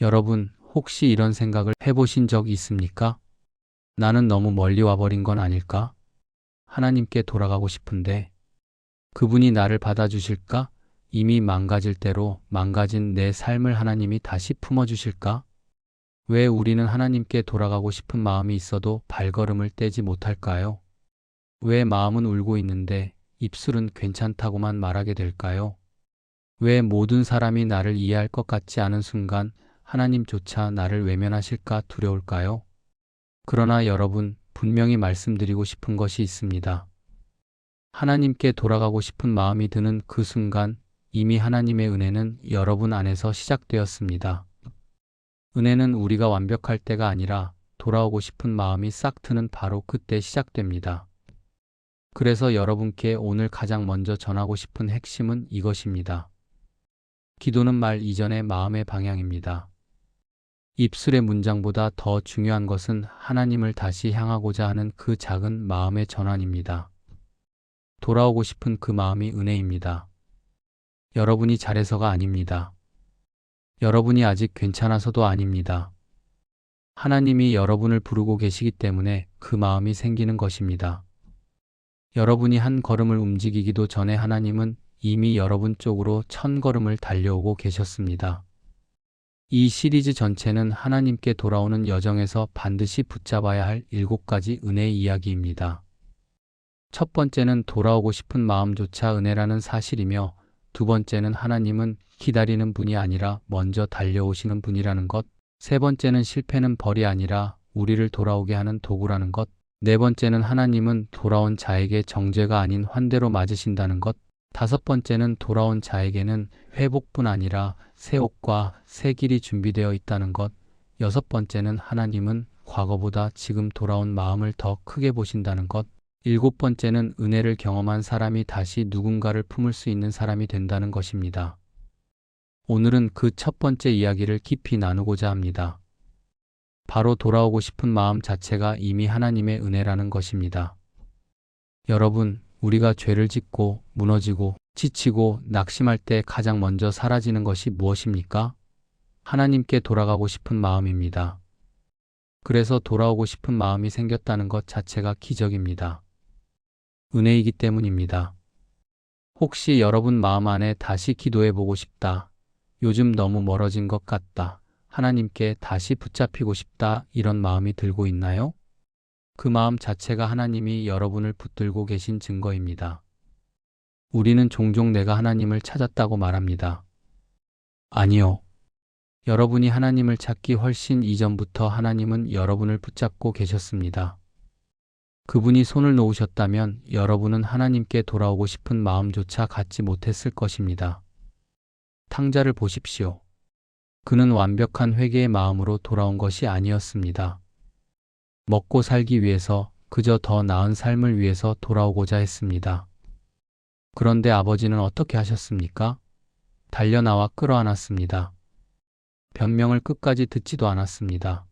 여러분, 혹시 이런 생각을 해보신 적 있습니까? 나는 너무 멀리 와버린 건 아닐까? 하나님께 돌아가고 싶은데 그분이 나를 받아주실까? 이미 망가질 대로 망가진 내 삶을 하나님이 다시 품어주실까? 왜 우리는 하나님께 돌아가고 싶은 마음이 있어도 발걸음을 떼지 못할까요? 왜 마음은 울고 있는데 입술은 괜찮다고만 말하게 될까요? 왜 모든 사람이 나를 이해할 것 같지 않은 순간 하나님조차 나를 외면하실까 두려울까요? 그러나 여러분, 분명히 말씀드리고 싶은 것이 있습니다. 하나님께 돌아가고 싶은 마음이 드는 그 순간 이미 하나님의 은혜는 여러분 안에서 시작되었습니다. 은혜는 우리가 완벽할 때가 아니라 돌아오고 싶은 마음이 싹 트는 바로 그때 시작됩니다. 그래서 여러분께 오늘 가장 먼저 전하고 싶은 핵심은 이것입니다. 기도는 말 이전의 마음의 방향입니다. 입술의 문장보다 더 중요한 것은 하나님을 다시 향하고자 하는 그 작은 마음의 전환입니다. 돌아오고 싶은 그 마음이 은혜입니다. 여러분이 잘해서가 아닙니다. 여러분이 아직 괜찮아서도 아닙니다. 하나님이 여러분을 부르고 계시기 때문에 그 마음이 생기는 것입니다. 여러분이 한 걸음을 움직이기도 전에 하나님은 이미 여러분 쪽으로 1000걸음을 달려오고 계셨습니다. 이 시리즈 전체는 하나님께 돌아오는 여정에서 반드시 붙잡아야 할 7가지 은혜의 이야기입니다. 첫 번째는 돌아오고 싶은 마음조차 은혜라는 사실이며, 두 번째는 하나님은 기다리는 분이 아니라 먼저 달려오시는 분이라는 것, 세 번째는 실패는 벌이 아니라 우리를 돌아오게 하는 도구라는 것, 네 번째는 하나님은 돌아온 자에게 정죄가 아닌 환대로 맞으신다는 것, 다섯 번째는 돌아온 자에게는 회복뿐 아니라 새 옷과 새 길이 준비되어 있다는 것, 여섯 번째는 하나님은 과거보다 지금 돌아온 마음을 더 크게 보신다는 것, 일곱 번째는 은혜를 경험한 사람이 다시 누군가를 품을 수 있는 사람이 된다는 것입니다. 오늘은 그 첫 번째 이야기를 깊이 나누고자 합니다. 바로 돌아오고 싶은 마음 자체가 이미 하나님의 은혜라는 것입니다. 여러분, 우리가 죄를 짓고 무너지고 지치고 낙심할 때 가장 먼저 사라지는 것이 무엇입니까? 하나님께 돌아가고 싶은 마음입니다. 그래서 돌아오고 싶은 마음이 생겼다는 것 자체가 기적입니다. 은혜이기 때문입니다. 혹시 여러분 마음 안에 다시 기도해보고 싶다, 요즘 너무 멀어진 것 같다, 하나님께 다시 붙잡히고 싶다, 이런 마음이 들고 있나요? 그 마음 자체가 하나님이 여러분을 붙들고 계신 증거입니다. 우리는 종종 내가 하나님을 찾았다고 말합니다. 아니요. 여러분이 하나님을 찾기 훨씬 이전부터 하나님은 여러분을 붙잡고 계셨습니다. 그분이 손을 놓으셨다면 여러분은 하나님께 돌아오고 싶은 마음조차 갖지 못했을 것입니다. 탕자를 보십시오. 그는 완벽한 회개의 마음으로 돌아온 것이 아니었습니다. 먹고 살기 위해서, 그저 더 나은 삶을 위해서 돌아오고자 했습니다. 그런데 아버지는 어떻게 하셨습니까? 달려나와 끌어안았습니다. 변명을 끝까지 듣지도 않았습니다.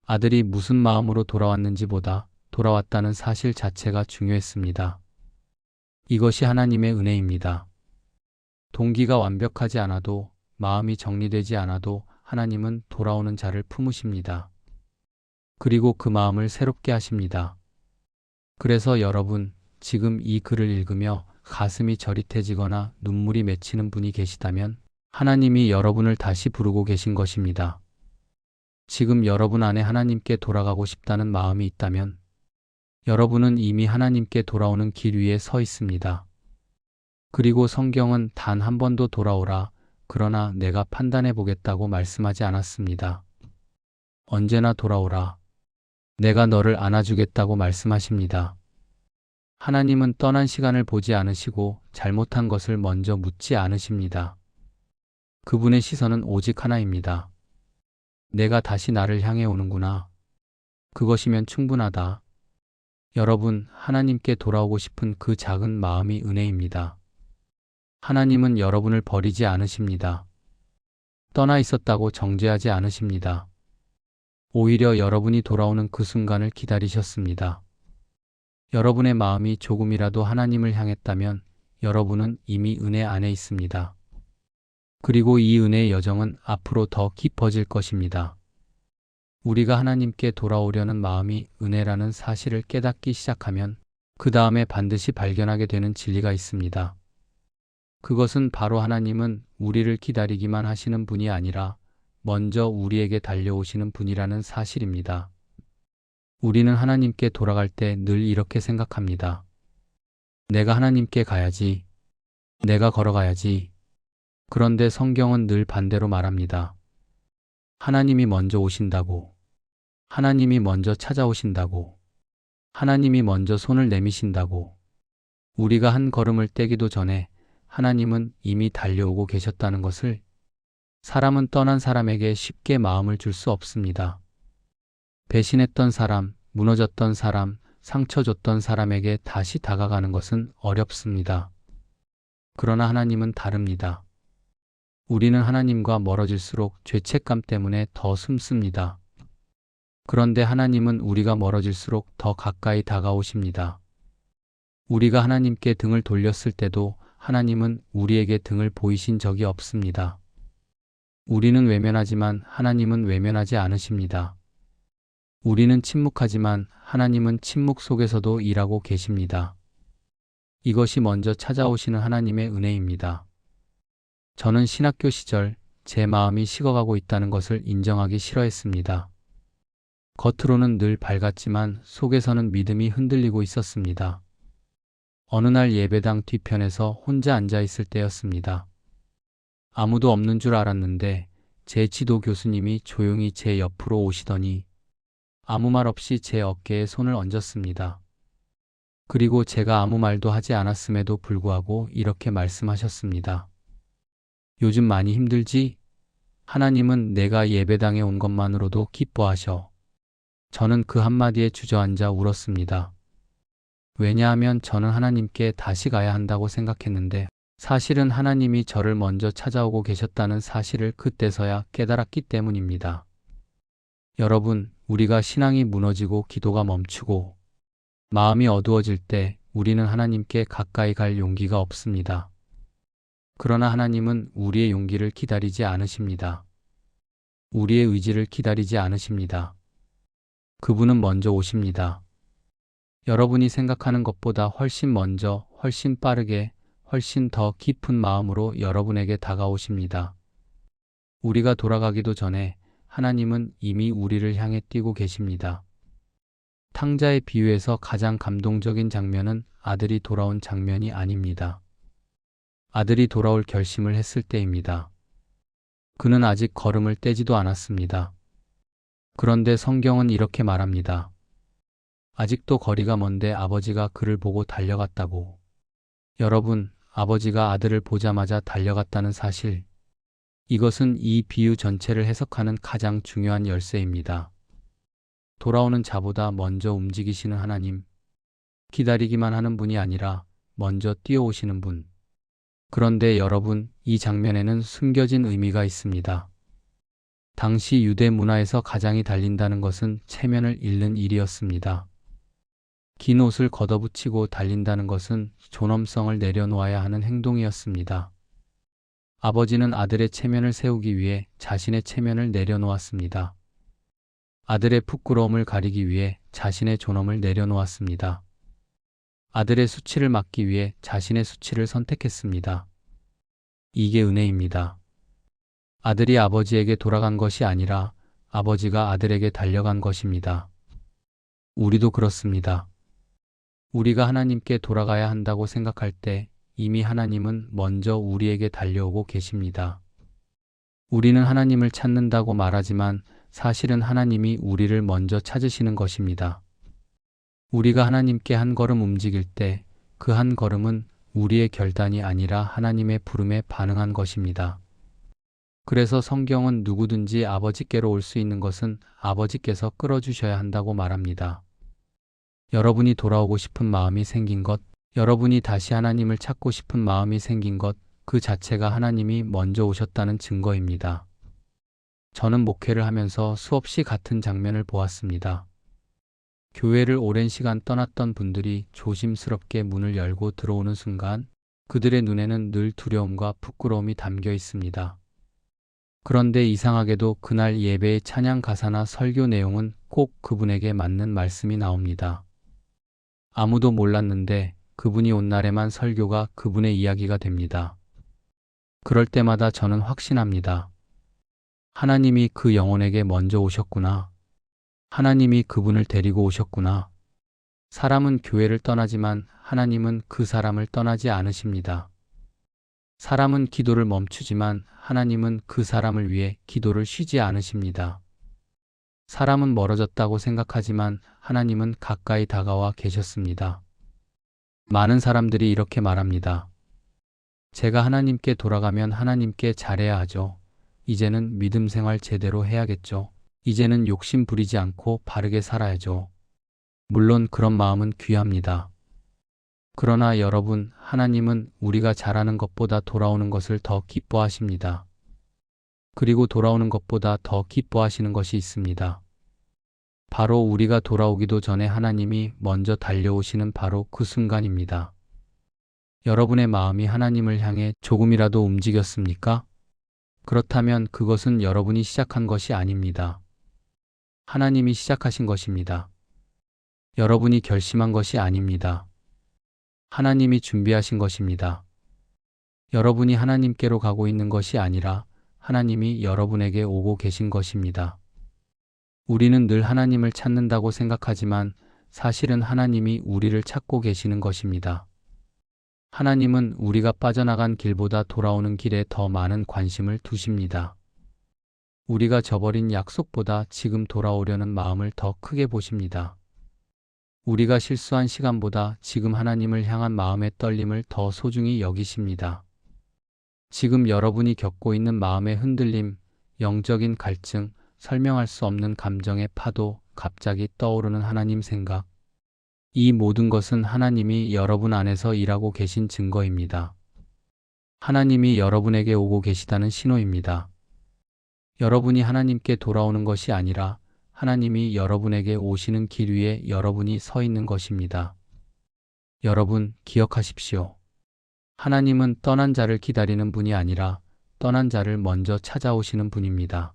아들이 무슨 마음으로 돌아왔는지보다 돌아왔다는 사실 자체가 중요했습니다. 이것이 하나님의 은혜입니다. 동기가 완벽하지 않아도, 마음이 정리되지 않아도 하나님은 돌아오는 자를 품으십니다. 그리고 그 마음을 새롭게 하십니다. 그래서 여러분, 지금 이 글을 읽으며 가슴이 저릿해지거나 눈물이 맺히는 분이 계시다면 하나님이 여러분을 다시 부르고 계신 것입니다. 지금 여러분 안에 하나님께 돌아가고 싶다는 마음이 있다면 여러분은 이미 하나님께 돌아오는 길 위에 서 있습니다. 그리고 성경은 단 한 번도 돌아오라, 그러나 내가 판단해 보겠다고 말씀하지 않았습니다. 언제나 돌아오라, 내가 너를 안아주겠다고 말씀하십니다. 하나님은 떠난 시간을 보지 않으시고 잘못한 것을 먼저 묻지 않으십니다. 그분의 시선은 오직 하나입니다. 내가 다시 나를 향해 오는구나. 그것이면 충분하다. 여러분, 하나님께 돌아오고 싶은 그 작은 마음이 은혜입니다. 하나님은 여러분을 버리지 않으십니다. 떠나 있었다고 정죄하지 않으십니다. 오히려 여러분이 돌아오는 그 순간을 기다리셨습니다. 여러분의 마음이 조금이라도 하나님을 향했다면 여러분은 이미 은혜 안에 있습니다. 그리고 이 은혜의 여정은 앞으로 더 깊어질 것입니다. 우리가 하나님께 돌아오려는 마음이 은혜라는 사실을 깨닫기 시작하면 그 다음에 반드시 발견하게 되는 진리가 있습니다. 그것은 바로 하나님은 우리를 기다리기만 하시는 분이 아니라 먼저 우리에게 달려오시는 분이라는 사실입니다. 우리는 하나님께 돌아갈 때 늘 이렇게 생각합니다. 내가 하나님께 가야지. 내가 걸어가야지. 그런데 성경은 늘 반대로 말합니다. 하나님이 먼저 오신다고. 하나님이 먼저 찾아오신다고. 하나님이 먼저 손을 내미신다고. 우리가 한 걸음을 떼기도 전에 하나님은 이미 달려오고 계셨다는 것을 사람은 떠난 사람에게 쉽게 마음을 줄 수 없습니다. 배신했던 사람, 무너졌던 사람, 상처 줬던 사람에게 다시 다가가는 것은 어렵습니다. 그러나 하나님은 다릅니다. 우리는 하나님과 멀어질수록 죄책감 때문에 더 숨습니다. 그런데 하나님은 우리가 멀어질수록 더 가까이 다가오십니다. 우리가 하나님께 등을 돌렸을 때도 하나님은 우리에게 등을 보이신 적이 없습니다. 우리는 외면하지만 하나님은 외면하지 않으십니다. 우리는 침묵하지만 하나님은 침묵 속에서도 일하고 계십니다. 이것이 먼저 찾아오시는 하나님의 은혜입니다. 저는 신학교 시절 제 마음이 식어가고 있다는 것을 인정하기 싫어했습니다. 겉으로는 늘 밝았지만 속에서는 믿음이 흔들리고 있었습니다. 어느 날 예배당 뒤편에서 혼자 앉아 있을 때였습니다. 아무도 없는 줄 알았는데 제 지도 교수님이 조용히 제 옆으로 오시더니 아무 말 없이 제 어깨에 손을 얹었습니다. 그리고 제가 아무 말도 하지 않았음에도 불구하고 이렇게 말씀하셨습니다. 요즘 많이 힘들지? 하나님은 내가 예배당에 온 것만으로도 기뻐하셔. 저는 그 한마디에 주저앉아 울었습니다. 왜냐하면 저는 하나님께 다시 가야 한다고 생각했는데 사실은 하나님이 저를 먼저 찾아오고 계셨다는 사실을 그때서야 깨달았기 때문입니다. 여러분, 우리가 신앙이 무너지고 기도가 멈추고 마음이 어두워질 때 우리는 하나님께 가까이 갈 용기가 없습니다. 그러나 하나님은 우리의 용기를 기다리지 않으십니다. 우리의 의지를 기다리지 않으십니다. 그분은 먼저 오십니다. 여러분이 생각하는 것보다 훨씬 먼저, 훨씬 빠르게, 훨씬 더 깊은 마음으로 여러분에게 다가오십니다. 우리가 돌아가기도 전에 하나님은 이미 우리를 향해 뛰고 계십니다. 탕자의 비유에서 가장 감동적인 장면은 아들이 돌아온 장면이 아닙니다. 아들이 돌아올 결심을 했을 때입니다. 그는 아직 걸음을 떼지도 않았습니다. 그런데 성경은 이렇게 말합니다. 아직도 거리가 먼데 아버지가 그를 보고 달려갔다고. 여러분, 아버지가 아들을 보자마자 달려갔다는 사실, 이것은 이 비유 전체를 해석하는 가장 중요한 열쇠입니다. 돌아오는 자보다 먼저 움직이시는 하나님, 기다리기만 하는 분이 아니라 먼저 뛰어오시는 분. 그런데 여러분, 이 장면에는 숨겨진 의미가 있습니다. 당시 유대 문화에서 가장이 달린다는 것은 체면을 잃는 일이었습니다. 긴 옷을 걷어붙이고 달린다는 것은 존엄성을 내려놓아야 하는 행동이었습니다. 아버지는 아들의 체면을 세우기 위해 자신의 체면을 내려놓았습니다. 아들의 부끄러움을 가리기 위해 자신의 존엄을 내려놓았습니다. 아들의 수치를 막기 위해 자신의 수치를 선택했습니다. 이게 은혜입니다. 아들이 아버지에게 돌아간 것이 아니라 아버지가 아들에게 달려간 것입니다. 우리도 그렇습니다. 우리가 하나님께 돌아가야 한다고 생각할 때 이미 하나님은 먼저 우리에게 달려오고 계십니다. 우리는 하나님을 찾는다고 말하지만 사실은 하나님이 우리를 먼저 찾으시는 것입니다. 우리가 하나님께 한 걸음 움직일 때 그 한 걸음은 우리의 결단이 아니라 하나님의 부름에 반응한 것입니다. 그래서 성경은 누구든지 아버지께로 올 수 있는 것은 아버지께서 끌어주셔야 한다고 말합니다. 여러분이 돌아오고 싶은 마음이 생긴 것, 여러분이 다시 하나님을 찾고 싶은 마음이 생긴 것, 그 자체가 하나님이 먼저 오셨다는 증거입니다. 저는 목회를 하면서 수없이 같은 장면을 보았습니다. 교회를 오랜 시간 떠났던 분들이 조심스럽게 문을 열고 들어오는 순간 그들의 눈에는 늘 두려움과 부끄러움이 담겨 있습니다. 그런데 이상하게도 그날 예배의 찬양 가사나 설교 내용은 꼭 그분에게 맞는 말씀이 나옵니다. 아무도 몰랐는데 그분이 온 날에만 설교가 그분의 이야기가 됩니다. 그럴 때마다 저는 확신합니다. 하나님이 그 영혼에게 먼저 오셨구나. 하나님이 그분을 데리고 오셨구나. 사람은 교회를 떠나지만 하나님은 그 사람을 떠나지 않으십니다. 사람은 기도를 멈추지만 하나님은 그 사람을 위해 기도를 쉬지 않으십니다. 사람은 멀어졌다고 생각하지만 하나님은 가까이 다가와 계셨습니다. 많은 사람들이 이렇게 말합니다. 제가 하나님께 돌아가면 하나님께 잘해야 하죠. 이제는 믿음 생활 제대로 해야겠죠. 이제는 욕심 부리지 않고 바르게 살아야죠. 물론 그런 마음은 귀합니다. 그러나 여러분, 하나님은 우리가 잘하는 것보다 돌아오는 것을 더 기뻐하십니다. 그리고 돌아오는 것보다 더 기뻐하시는 것이 있습니다. 바로 우리가 돌아오기도 전에 하나님이 먼저 달려오시는 바로 그 순간입니다. 여러분의 마음이 하나님을 향해 조금이라도 움직였습니까? 그렇다면 그것은 여러분이 시작한 것이 아닙니다. 하나님이 시작하신 것입니다. 여러분이 결심한 것이 아닙니다. 하나님이 준비하신 것입니다. 여러분이 하나님께로 가고 있는 것이 아니라 하나님이 여러분에게 오고 계신 것입니다. 우리는 늘 하나님을 찾는다고 생각하지만 사실은 하나님이 우리를 찾고 계시는 것입니다. 하나님은 우리가 빠져나간 길보다 돌아오는 길에 더 많은 관심을 두십니다. 우리가 저버린 약속보다 지금 돌아오려는 마음을 더 크게 보십니다. 우리가 실수한 시간보다 지금 하나님을 향한 마음의 떨림을 더 소중히 여기십니다. 지금 여러분이 겪고 있는 마음의 흔들림, 영적인 갈증, 설명할 수 없는 감정의 파도, 갑자기 떠오르는 하나님 생각. 이 모든 것은 하나님이 여러분 안에서 일하고 계신 증거입니다. 하나님이 여러분에게 오고 계시다는 신호입니다. 여러분이 하나님께 돌아오는 것이 아니라 하나님이 여러분에게 오시는 길 위에 여러분이 서 있는 것입니다. 여러분, 기억하십시오. 하나님은 떠난 자를 기다리는 분이 아니라 떠난 자를 먼저 찾아오시는 분입니다.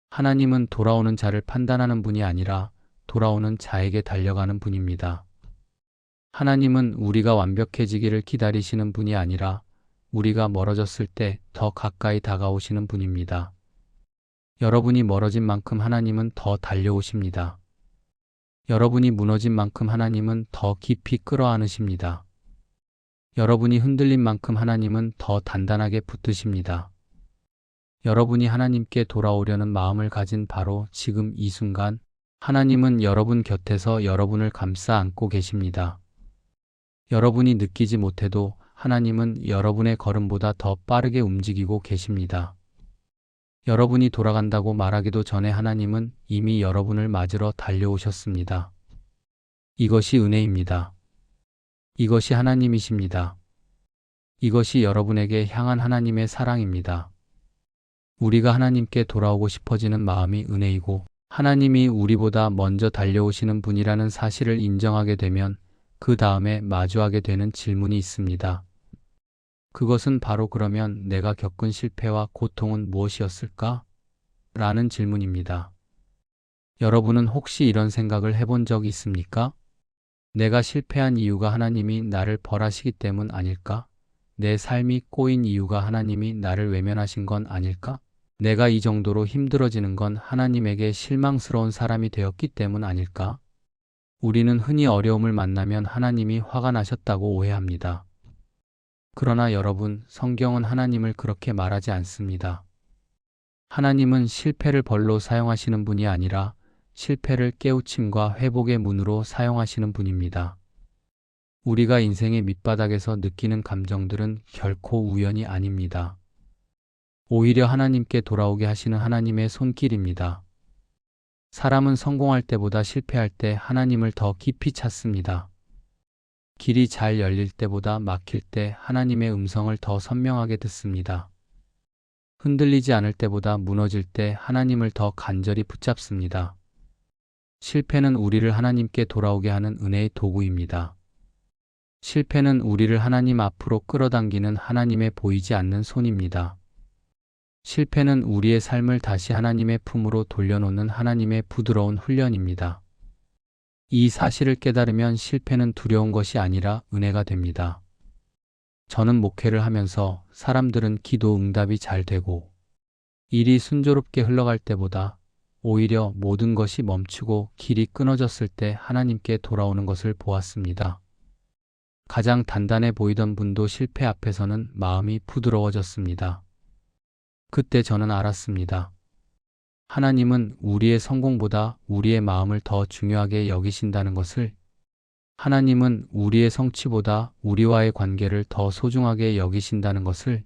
하나님은 돌아오는 자를 판단하는 분이 아니라 돌아오는 자에게 달려가는 분입니다. 하나님은 우리가 완벽해지기를 기다리시는 분이 아니라 우리가 멀어졌을 때 더 가까이 다가오시는 분입니다. 여러분이 멀어진 만큼 하나님은 더 달려오십니다. 여러분이 무너진 만큼 하나님은 더 깊이 끌어안으십니다. 여러분이 흔들린 만큼 하나님은 더 단단하게 붙드십니다. 여러분이 하나님께 돌아오려는 마음을 가진 바로 지금 이 순간 하나님은 여러분 곁에서 여러분을 감싸 안고 계십니다. 여러분이 느끼지 못해도 하나님은 여러분의 걸음보다 더 빠르게 움직이고 계십니다. 여러분이 돌아간다고 말하기도 전에 하나님은 이미 여러분을 맞으러 달려오셨습니다. 이것이 은혜입니다. 이것이 하나님이십니다. 이것이 여러분에게 향한 하나님의 사랑입니다. 우리가 하나님께 돌아오고 싶어지는 마음이 은혜이고 하나님이 우리보다 먼저 달려오시는 분이라는 사실을 인정하게 되면 그 다음에 마주하게 되는 질문이 있습니다. 그것은 바로 그러면 내가 겪은 실패와 고통은 무엇이었을까? 라는 질문입니다. 여러분은 혹시 이런 생각을 해본 적이 있습니까? 내가 실패한 이유가 하나님이 나를 벌하시기 때문 아닐까? 내 삶이 꼬인 이유가 하나님이 나를 외면하신 건 아닐까? 내가 이 정도로 힘들어지는 건 하나님에게 실망스러운 사람이 되었기 때문 아닐까? 우리는 흔히 어려움을 만나면 하나님이 화가 나셨다고 오해합니다. 그러나 여러분, 성경은 하나님을 그렇게 말하지 않습니다. 하나님은 실패를 벌로 사용하시는 분이 아니라 실패를 깨우침과 회복의 문으로 사용하시는 분입니다. 우리가 인생의 밑바닥에서 느끼는 감정들은 결코 우연이 아닙니다. 오히려 하나님께 돌아오게 하시는 하나님의 손길입니다. 사람은 성공할 때보다 실패할 때 하나님을 더 깊이 찾습니다. 길이 잘 열릴 때보다 막힐 때 하나님의 음성을 더 선명하게 듣습니다. 흔들리지 않을 때보다 무너질 때 하나님을 더 간절히 붙잡습니다. 실패는 우리를 하나님께 돌아오게 하는 은혜의 도구입니다. 실패는 우리를 하나님 앞으로 끌어당기는 하나님의 보이지 않는 손입니다. 실패는 우리의 삶을 다시 하나님의 품으로 돌려놓는 하나님의 부드러운 훈련입니다. 이 사실을 깨달으면 실패는 두려운 것이 아니라 은혜가 됩니다. 저는 목회를 하면서 사람들은 기도 응답이 잘 되고 일이 순조롭게 흘러갈 때보다 오히려 모든 것이 멈추고 길이 끊어졌을 때 하나님께 돌아오는 것을 보았습니다. 가장 단단해 보이던 분도 실패 앞에서는 마음이 부드러워졌습니다. 그때 저는 알았습니다. 하나님은 우리의 성공보다 우리의 마음을 더 중요하게 여기신다는 것을, 하나님은 우리의 성취보다 우리와의 관계를 더 소중하게 여기신다는 것을,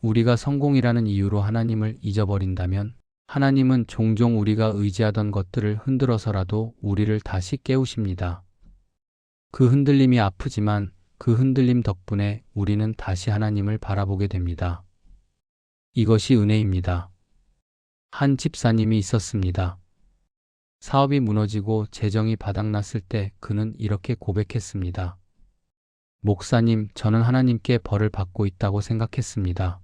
우리가 성공이라는 이유로 하나님을 잊어버린다면 하나님은 종종 우리가 의지하던 것들을 흔들어서라도 우리를 다시 깨우십니다. 그 흔들림이 아프지만 그 흔들림 덕분에 우리는 다시 하나님을 바라보게 됩니다. 이것이 은혜입니다. 한 집사님이 있었습니다. 사업이 무너지고 재정이 바닥났을 때 그는 이렇게 고백했습니다. 목사님, 저는 하나님께 벌을 받고 있다고 생각했습니다.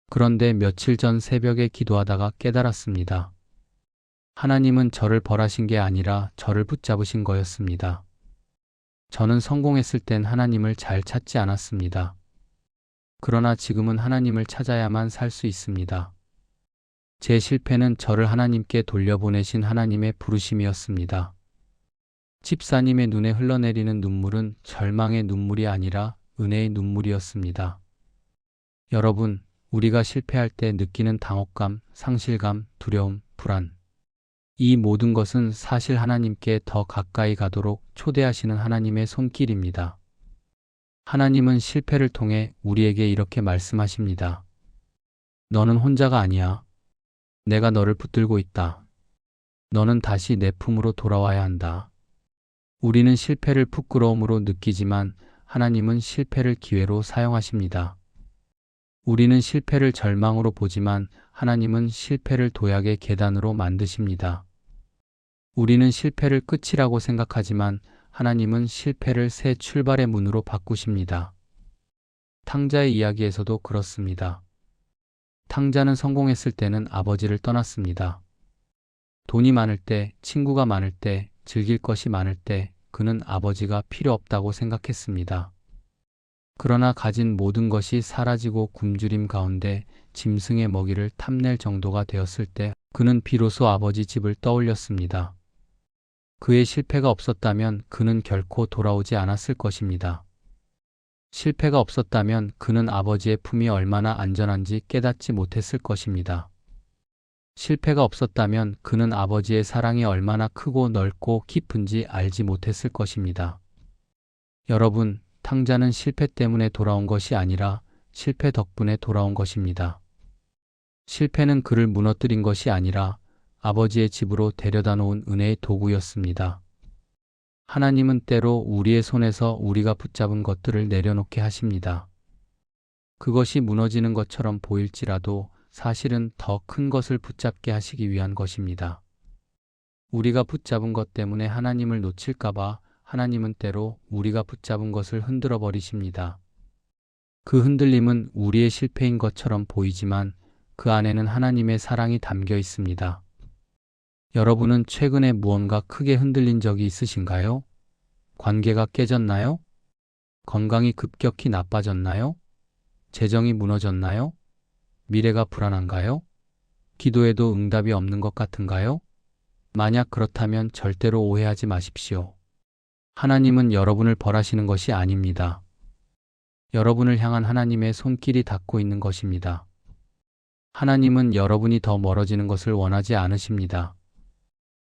그런데 며칠 전 새벽에 기도하다가 깨달았습니다. 하나님은 저를 벌하신 게 아니라 저를 붙잡으신 거였습니다. 저는 성공했을 땐 하나님을 잘 찾지 않았습니다. 그러나 지금은 하나님을 찾아야만 살 수 있습니다. 제 실패는 저를 하나님께 돌려보내신 하나님의 부르심이었습니다. 집사님의 눈에 흘러내리는 눈물은 절망의 눈물이 아니라 은혜의 눈물이었습니다. 여러분, 우리가 실패할 때 느끼는 당혹감, 상실감, 두려움, 불안. 이 모든 것은 사실 하나님께 더 가까이 가도록 초대하시는 하나님의 손길입니다. 하나님은 실패를 통해 우리에게 이렇게 말씀하십니다. 너는 혼자가 아니야. 내가 너를 붙들고 있다. 너는 다시 내 품으로 돌아와야 한다. 우리는 실패를 부끄러움으로 느끼지만 하나님은 실패를 기회로 사용하십니다. 우리는 실패를 절망으로 보지만 하나님은 실패를 도약의 계단으로 만드십니다. 우리는 실패를 끝이라고 생각하지만 하나님은 실패를 새 출발의 문으로 바꾸십니다. 탕자의 이야기에서도 그렇습니다. 탕자는 성공했을 때는 아버지를 떠났습니다. 돈이 많을 때, 친구가 많을 때, 즐길 것이 많을 때 그는 아버지가 필요 없다고 생각했습니다. 그러나 가진 모든 것이 사라지고 굶주림 가운데 짐승의 먹이를 탐낼 정도가 되었을 때 그는 비로소 아버지 집을 떠올렸습니다. 그의 실패가 없었다면 그는 결코 돌아오지 않았을 것입니다. 실패가 없었다면 그는 아버지의 품이 얼마나 안전한지 깨닫지 못했을 것입니다. 실패가 없었다면 그는 아버지의 사랑이 얼마나 크고 넓고 깊은지 알지 못했을 것입니다. 여러분, 탕자는 실패 때문에 돌아온 것이 아니라 실패 덕분에 돌아온 것입니다. 실패는 그를 무너뜨린 것이 아니라 아버지의 집으로 데려다 놓은 은혜의 도구였습니다. 하나님은 때로 우리의 손에서 우리가 붙잡은 것들을 내려놓게 하십니다. 그것이 무너지는 것처럼 보일지라도 사실은 더 큰 것을 붙잡게 하시기 위한 것입니다. 우리가 붙잡은 것 때문에 하나님을 놓칠까봐 하나님은 때로 우리가 붙잡은 것을 흔들어 버리십니다. 그 흔들림은 우리의 실패인 것처럼 보이지만 그 안에는 하나님의 사랑이 담겨 있습니다. 여러분은 최근에 무언가 크게 흔들린 적이 있으신가요? 관계가 깨졌나요? 건강이 급격히 나빠졌나요? 재정이 무너졌나요? 미래가 불안한가요? 기도해도 응답이 없는 것 같은가요? 만약 그렇다면 절대로 오해하지 마십시오. 하나님은 여러분을 벌하시는 것이 아닙니다. 여러분을 향한 하나님의 손길이 닿고 있는 것입니다. 하나님은 여러분이 더 멀어지는 것을 원하지 않으십니다.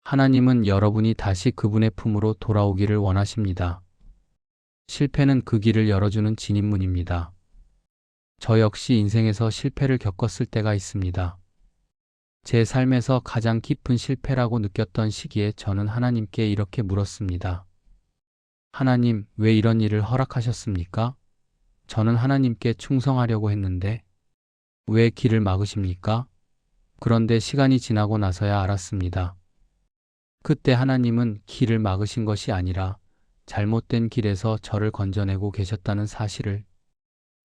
하나님은 여러분이 다시 그분의 품으로 돌아오기를 원하십니다. 실패는 그 길을 열어주는 진입문입니다. 저 역시 인생에서 실패를 겪었을 때가 있습니다. 제 삶에서 가장 깊은 실패라고 느꼈던 시기에 저는 하나님께 이렇게 물었습니다. 하나님, 왜 이런 일을 허락하셨습니까? 저는 하나님께 충성하려고 했는데 왜 길을 막으십니까? 그런데 시간이 지나고 나서야 알았습니다. 그때 하나님은 길을 막으신 것이 아니라 잘못된 길에서 저를 건져내고 계셨다는 사실을.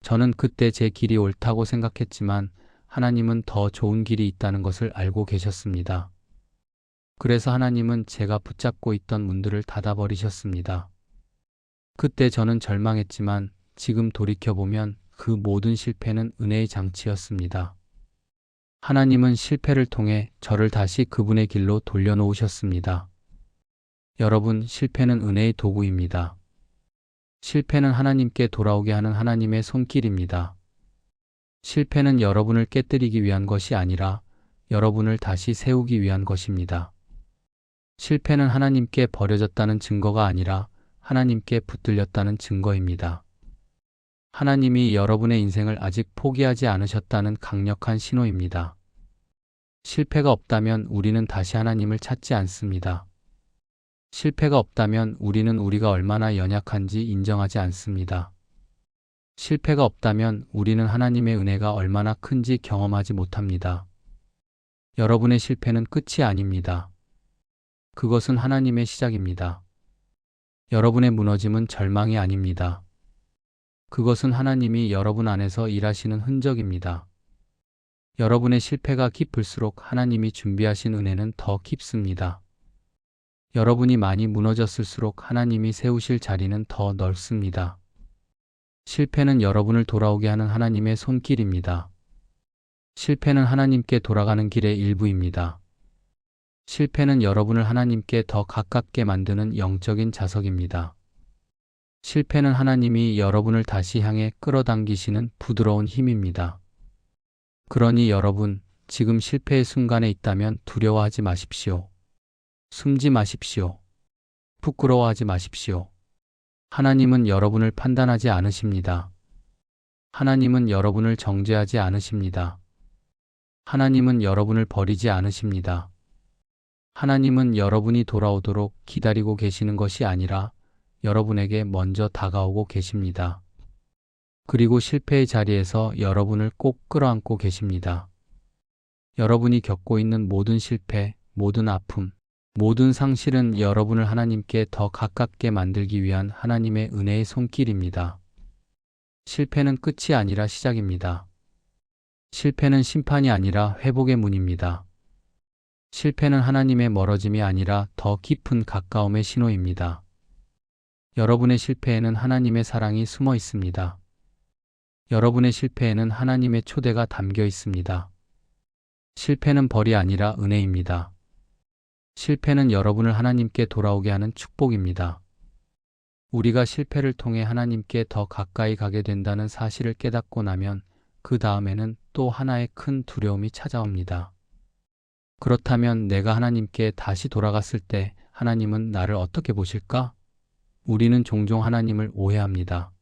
저는 그때 제 길이 옳다고 생각했지만 하나님은 더 좋은 길이 있다는 것을 알고 계셨습니다. 그래서 하나님은 제가 붙잡고 있던 문들을 닫아버리셨습니다. 그때 저는 절망했지만 지금 돌이켜보면 그 모든 실패는 은혜의 장치였습니다. 하나님은 실패를 통해 저를 다시 그분의 길로 돌려놓으셨습니다. 여러분, 실패는 은혜의 도구입니다. 실패는 하나님께 돌아오게 하는 하나님의 손길입니다. 실패는 여러분을 깨뜨리기 위한 것이 아니라 여러분을 다시 세우기 위한 것입니다. 실패는 하나님께 버려졌다는 증거가 아니라 하나님께 붙들렸다는 증거입니다. 하나님이 여러분의 인생을 아직 포기하지 않으셨다는 강력한 신호입니다. 실패가 없다면 우리는 다시 하나님을 찾지 않습니다. 실패가 없다면 우리는 우리가 얼마나 연약한지 인정하지 않습니다. 실패가 없다면 우리는 하나님의 은혜가 얼마나 큰지 경험하지 못합니다. 여러분의 실패는 끝이 아닙니다. 그것은 하나님의 시작입니다. 여러분의 무너짐은 절망이 아닙니다. 그것은 하나님이 여러분 안에서 일하시는 흔적입니다. 여러분의 실패가 깊을수록 하나님이 준비하신 은혜는 더 깊습니다. 여러분이 많이 무너졌을수록 하나님이 세우실 자리는 더 넓습니다. 실패는 여러분을 돌아오게 하는 하나님의 손길입니다. 실패는 하나님께 돌아가는 길의 일부입니다. 실패는 여러분을 하나님께 더 가깝게 만드는 영적인 자석입니다. 실패는 하나님이 여러분을 다시 향해 끌어당기시는 부드러운 힘입니다. 그러니 여러분, 지금 실패의 순간에 있다면 두려워하지 마십시오. 숨지 마십시오. 부끄러워하지 마십시오. 하나님은 여러분을 판단하지 않으십니다. 하나님은 여러분을 정죄하지 않으십니다. 하나님은 여러분을 버리지 않으십니다. 하나님은 여러분이 돌아오도록 기다리고 계시는 것이 아니라 여러분에게 먼저 다가오고 계십니다. 그리고 실패의 자리에서 여러분을 꼭 끌어안고 계십니다. 여러분이 겪고 있는 모든 실패, 모든 아픔, 모든 상실은 여러분을 하나님께 더 가깝게 만들기 위한 하나님의 은혜의 손길입니다. 실패는 끝이 아니라 시작입니다. 실패는 심판이 아니라 회복의 문입니다. 실패는 하나님의 멀어짐이 아니라 더 깊은 가까움의 신호입니다. 여러분의 실패에는 하나님의 사랑이 숨어 있습니다. 여러분의 실패에는 하나님의 초대가 담겨 있습니다. 실패는 벌이 아니라 은혜입니다. 실패는 여러분을 하나님께 돌아오게 하는 축복입니다. 우리가 실패를 통해 하나님께 더 가까이 가게 된다는 사실을 깨닫고 나면 그 다음에는 또 하나의 큰 두려움이 찾아옵니다. 그렇다면 내가 하나님께 다시 돌아갔을 때 하나님은 나를 어떻게 보실까? 우리는 종종 하나님을 오해합니다.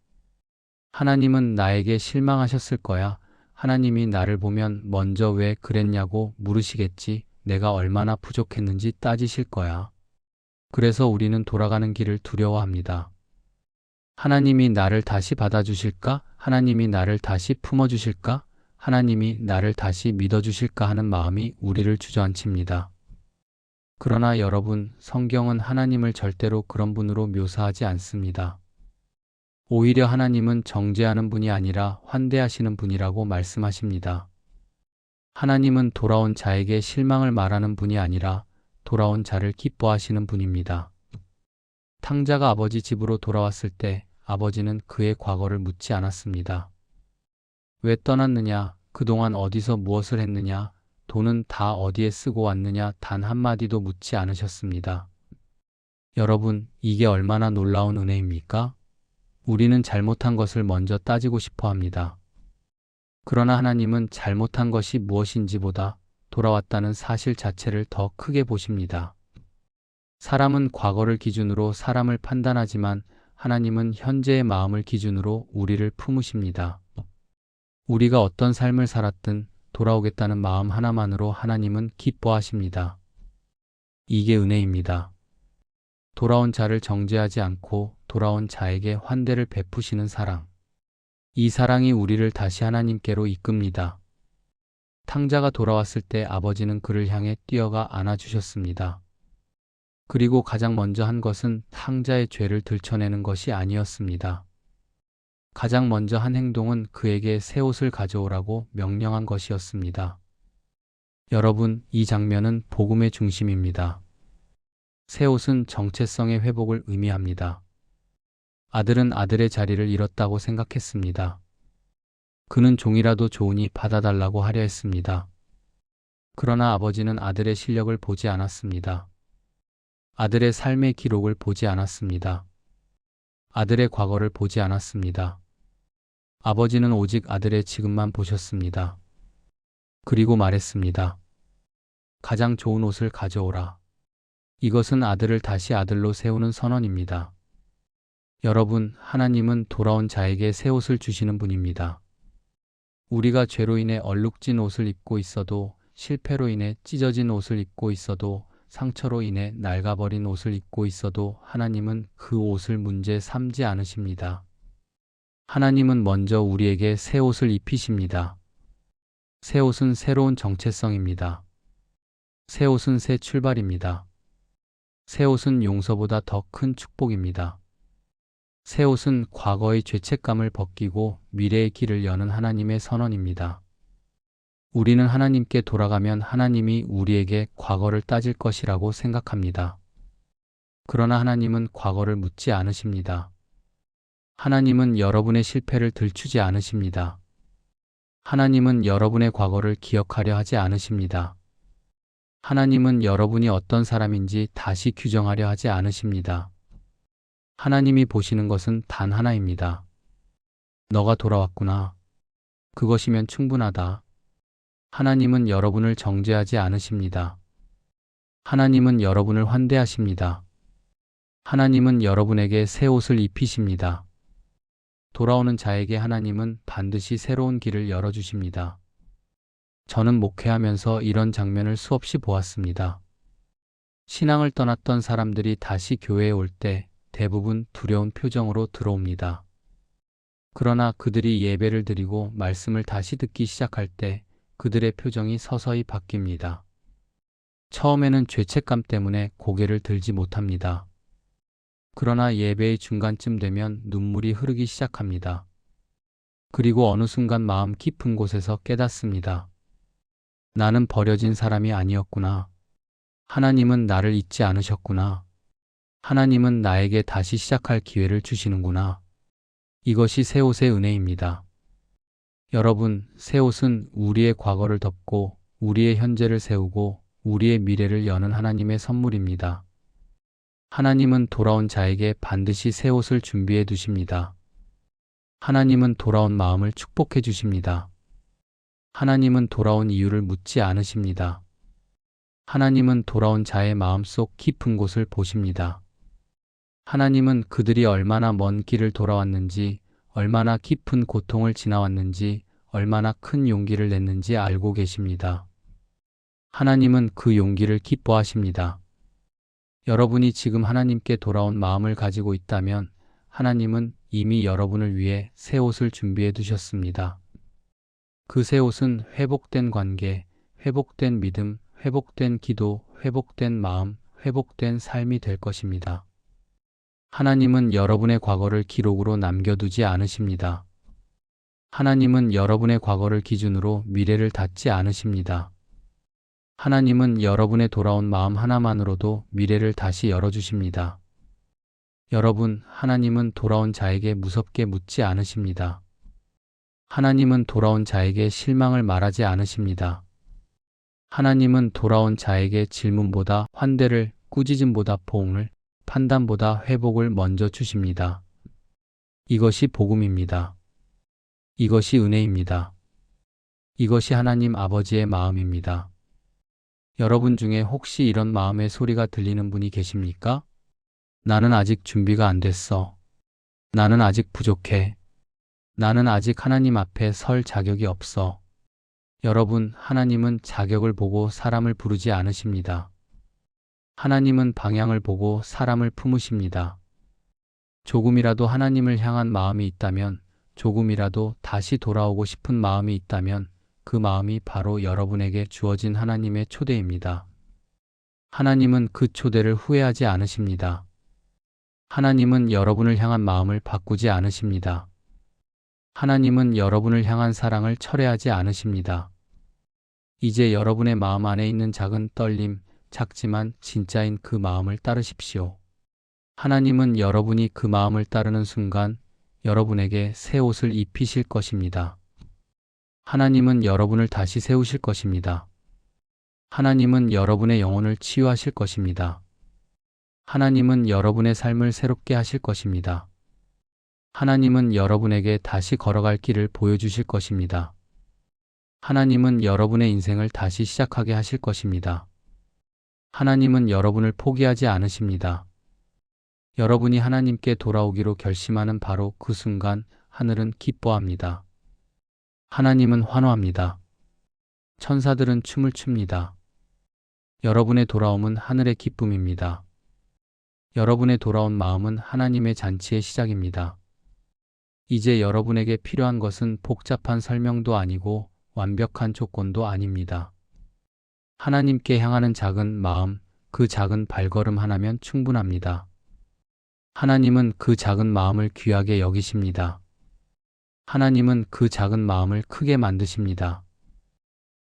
하나님은 나에게 실망하셨을 거야. 하나님이 나를 보면 먼저 왜 그랬냐고 물으시겠지. 내가 얼마나 부족했는지 따지실 거야. 그래서 우리는 돌아가는 길을 두려워합니다. 하나님이 나를 다시 받아주실까? 하나님이 나를 다시 품어주실까? 하나님이 나를 다시 믿어주실까 하는 마음이 우리를 주저앉힙니다. 그러나 여러분, 성경은 하나님을 절대로 그런 분으로 묘사하지 않습니다. 오히려 하나님은 정죄하는 분이 아니라 환대하시는 분이라고 말씀하십니다. 하나님은 돌아온 자에게 실망을 말하는 분이 아니라 돌아온 자를 기뻐하시는 분입니다. 탕자가 아버지 집으로 돌아왔을 때 아버지는 그의 과거를 묻지 않았습니다. 왜 떠났느냐? 그동안 어디서 무엇을 했느냐? 돈은 다 어디에 쓰고 왔느냐? 단 한마디도 묻지 않으셨습니다. 여러분, 이게 얼마나 놀라운 은혜입니까? 우리는 잘못한 것을 먼저 따지고 싶어 합니다. 그러나 하나님은 잘못한 것이 무엇인지보다 돌아왔다는 사실 자체를 더 크게 보십니다. 사람은 과거를 기준으로 사람을 판단하지만 하나님은 현재의 마음을 기준으로 우리를 품으십니다. 우리가 어떤 삶을 살았든 돌아오겠다는 마음 하나만으로 하나님은 기뻐하십니다. 이게 은혜입니다. 돌아온 자를 정죄하지 않고 돌아온 자에게 환대를 베푸시는 사랑. 이 사랑이 우리를 다시 하나님께로 이끕니다. 탕자가 돌아왔을 때 아버지는 그를 향해 뛰어가 안아주셨습니다. 그리고 가장 먼저 한 것은 탕자의 죄를 들춰내는 것이 아니었습니다. 가장 먼저 한 행동은 그에게 새 옷을 가져오라고 명령한 것이었습니다. 여러분, 이 장면은 복음의 중심입니다. 새 옷은 정체성의 회복을 의미합니다. 아들은 아들의 자리를 잃었다고 생각했습니다. 그는 종이라도 좋으니 받아달라고 하려 했습니다. 그러나 아버지는 아들의 실력을 보지 않았습니다. 아들의 삶의 기록을 보지 않았습니다. 아들의 과거를 보지 않았습니다. 아버지는 오직 아들의 지금만 보셨습니다. 그리고 말했습니다. 가장 좋은 옷을 가져오라. 이것은 아들을 다시 아들로 세우는 선언입니다. 여러분, 하나님은 돌아온 자에게 새 옷을 주시는 분입니다. 우리가 죄로 인해 얼룩진 옷을 입고 있어도, 실패로 인해 찢어진 옷을 입고 있어도, 상처로 인해 낡아버린 옷을 입고 있어도 하나님은 그 옷을 문제 삼지 않으십니다. 하나님은 먼저 우리에게 새 옷을 입히십니다. 새 옷은 새로운 정체성입니다. 새 옷은 새 출발입니다. 새 옷은 용서보다 더 큰 축복입니다. 새 옷은 과거의 죄책감을 벗기고 미래의 길을 여는 하나님의 선언입니다. 우리는 하나님께 돌아가면 하나님이 우리에게 과거를 따질 것이라고 생각합니다. 그러나 하나님은 과거를 묻지 않으십니다. 하나님은 여러분의 실패를 들추지 않으십니다. 하나님은 여러분의 과거를 기억하려 하지 않으십니다. 하나님은 여러분이 어떤 사람인지 다시 규정하려 하지 않으십니다. 하나님이 보시는 것은 단 하나입니다. 너가 돌아왔구나. 그것이면 충분하다. 하나님은 여러분을 정죄하지 않으십니다. 하나님은 여러분을 환대하십니다. 하나님은 여러분에게 새 옷을 입히십니다. 돌아오는 자에게 하나님은 반드시 새로운 길을 열어주십니다. 저는 목회하면서 이런 장면을 수없이 보았습니다. 신앙을 떠났던 사람들이 다시 교회에 올 때 대부분 두려운 표정으로 들어옵니다. 그러나 그들이 예배를 드리고 말씀을 다시 듣기 시작할 때 그들의 표정이 서서히 바뀝니다. 처음에는 죄책감 때문에 고개를 들지 못합니다. 그러나 예배의 중간쯤 되면 눈물이 흐르기 시작합니다. 그리고 어느 순간 마음 깊은 곳에서 깨닫습니다. 나는 버려진 사람이 아니었구나. 하나님은 나를 잊지 않으셨구나. 하나님은 나에게 다시 시작할 기회를 주시는구나. 이것이 새 옷의 은혜입니다. 여러분, 새 옷은 우리의 과거를 덮고 우리의 현재를 세우고 우리의 미래를 여는 하나님의 선물입니다. 하나님은 돌아온 자에게 반드시 새 옷을 준비해 두십니다. 하나님은 돌아온 마음을 축복해 주십니다. 하나님은 돌아온 이유를 묻지 않으십니다. 하나님은 돌아온 자의 마음속 깊은 곳을 보십니다. 하나님은 그들이 얼마나 먼 길을 돌아왔는지, 얼마나 깊은 고통을 지나왔는지, 얼마나 큰 용기를 냈는지 알고 계십니다. 하나님은 그 용기를 기뻐하십니다. 여러분이 지금 하나님께 돌아온 마음을 가지고 있다면 하나님은 이미 여러분을 위해 새 옷을 준비해 두셨습니다. 그 새 옷은 회복된 관계, 회복된 믿음, 회복된 기도, 회복된 마음, 회복된 삶이 될 것입니다. 하나님은 여러분의 과거를 기록으로 남겨두지 않으십니다. 하나님은 여러분의 과거를 기준으로 미래를 닫지 않으십니다. 하나님은 여러분의 돌아온 마음 하나만으로도 미래를 다시 열어주십니다. 여러분, 하나님은 돌아온 자에게 무섭게 묻지 않으십니다. 하나님은 돌아온 자에게 실망을 말하지 않으십니다. 하나님은 돌아온 자에게 질문보다 환대를, 꾸짖음보다 포옹을, 판단보다 회복을 먼저 주십니다. 이것이 복음입니다. 이것이 은혜입니다. 이것이 하나님 아버지의 마음입니다. 여러분 중에 혹시 이런 마음의 소리가 들리는 분이 계십니까? 나는 아직 준비가 안 됐어. 나는 아직 부족해. 나는 아직 하나님 앞에 설 자격이 없어. 여러분, 하나님은 자격을 보고 사람을 부르지 않으십니다. 하나님은 방향을 보고 사람을 품으십니다. 조금이라도 하나님을 향한 마음이 있다면, 조금이라도 다시 돌아오고 싶은 마음이 있다면 그 마음이 바로 여러분에게 주어진 하나님의 초대입니다. 하나님은 그 초대를 후회하지 않으십니다. 하나님은 여러분을 향한 마음을 바꾸지 않으십니다. 하나님은 여러분을 향한 사랑을 철회하지 않으십니다. 이제 여러분의 마음 안에 있는 작은 떨림, 작지만 진짜인 그 마음을 따르십시오. 하나님은 여러분이 그 마음을 따르는 순간 여러분에게 새 옷을 입히실 것입니다. 하나님은 여러분을 다시 세우실 것입니다. 하나님은 여러분의 영혼을 치유하실 것입니다. 하나님은 여러분의 삶을 새롭게 하실 것입니다. 하나님은 여러분에게 다시 걸어갈 길을 보여주실 것입니다. 하나님은 여러분의 인생을 다시 시작하게 하실 것입니다. 하나님은 여러분을 포기하지 않으십니다. 여러분이 하나님께 돌아오기로 결심하는 바로 그 순간 하늘은 기뻐합니다. 하나님은 환호합니다. 천사들은 춤을 춥니다. 여러분의 돌아옴은 하늘의 기쁨입니다. 여러분의 돌아온 마음은 하나님의 잔치의 시작입니다. 이제 여러분에게 필요한 것은 복잡한 설명도 아니고 완벽한 조건도 아닙니다. 하나님께 향하는 작은 마음, 그 작은 발걸음 하나면 충분합니다. 하나님은 그 작은 마음을 귀하게 여기십니다. 하나님은 그 작은 마음을 크게 만드십니다.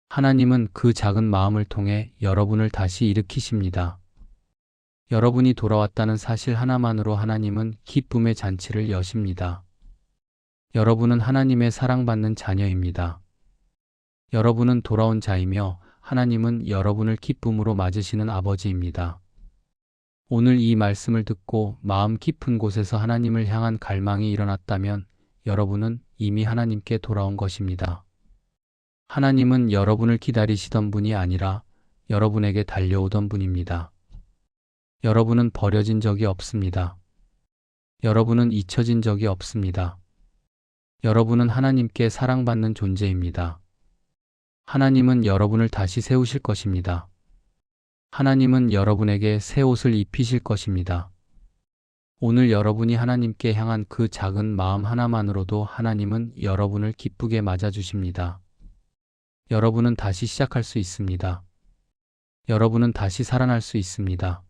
하나님은 그 작은 마음을 통해 여러분을 다시 일으키십니다. 여러분이 돌아왔다는 사실 하나만으로 하나님은 기쁨의 잔치를 여십니다. 여러분은 하나님의 사랑받는 자녀입니다. 여러분은 돌아온 자이며 하나님은 여러분을 기쁨으로 맞으시는 아버지입니다. 오늘 이 말씀을 듣고 마음 깊은 곳에서 하나님을 향한 갈망이 일어났다면 여러분은 이미 하나님께 돌아온 것입니다. 하나님은 여러분을 기다리시던 분이 아니라 여러분에게 달려오던 분입니다. 여러분은 버려진 적이 없습니다. 여러분은 잊혀진 적이 없습니다. 여러분은 하나님께 사랑받는 존재입니다. 하나님은 여러분을 다시 세우실 것입니다. 하나님은 여러분에게 새 옷을 입히실 것입니다. 오늘 여러분이 하나님께 향한 그 작은 마음 하나만으로도 하나님은 여러분을 기쁘게 맞아주십니다. 여러분은 다시 시작할 수 있습니다. 여러분은 다시 살아날 수 있습니다.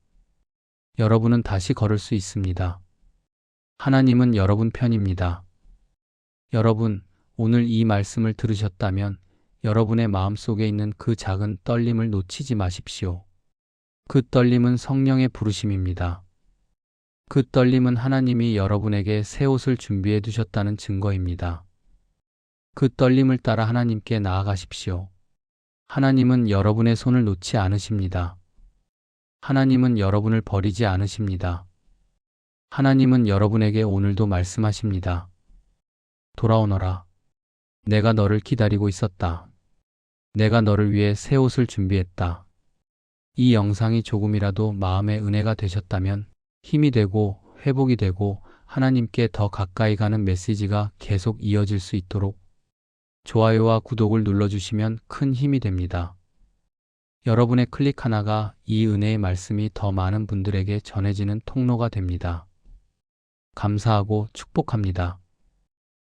여러분은 다시 걸을 수 있습니다. 하나님은 여러분 편입니다. 여러분, 오늘 이 말씀을 들으셨다면 여러분의 마음속에 있는 그 작은 떨림을 놓치지 마십시오. 그 떨림은 성령의 부르심입니다. 그 떨림은 하나님이 여러분에게 새 옷을 준비해 두셨다는 증거입니다. 그 떨림을 따라 하나님께 나아가십시오. 하나님은 여러분의 손을 놓지 않으십니다. 하나님은 여러분을 버리지 않으십니다. 하나님은 여러분에게 오늘도 말씀하십니다. 돌아오너라. 내가 너를 기다리고 있었다. 내가 너를 위해 새 옷을 준비했다. 이 영상이 조금이라도 마음의 은혜가 되셨다면 힘이 되고 회복이 되고 하나님께 더 가까이 가는 메시지가 계속 이어질 수 있도록 좋아요와 구독을 눌러주시면 큰 힘이 됩니다. 여러분의 클릭 하나가 이 은혜의 말씀이 더 많은 분들에게 전해지는 통로가 됩니다. 감사하고 축복합니다.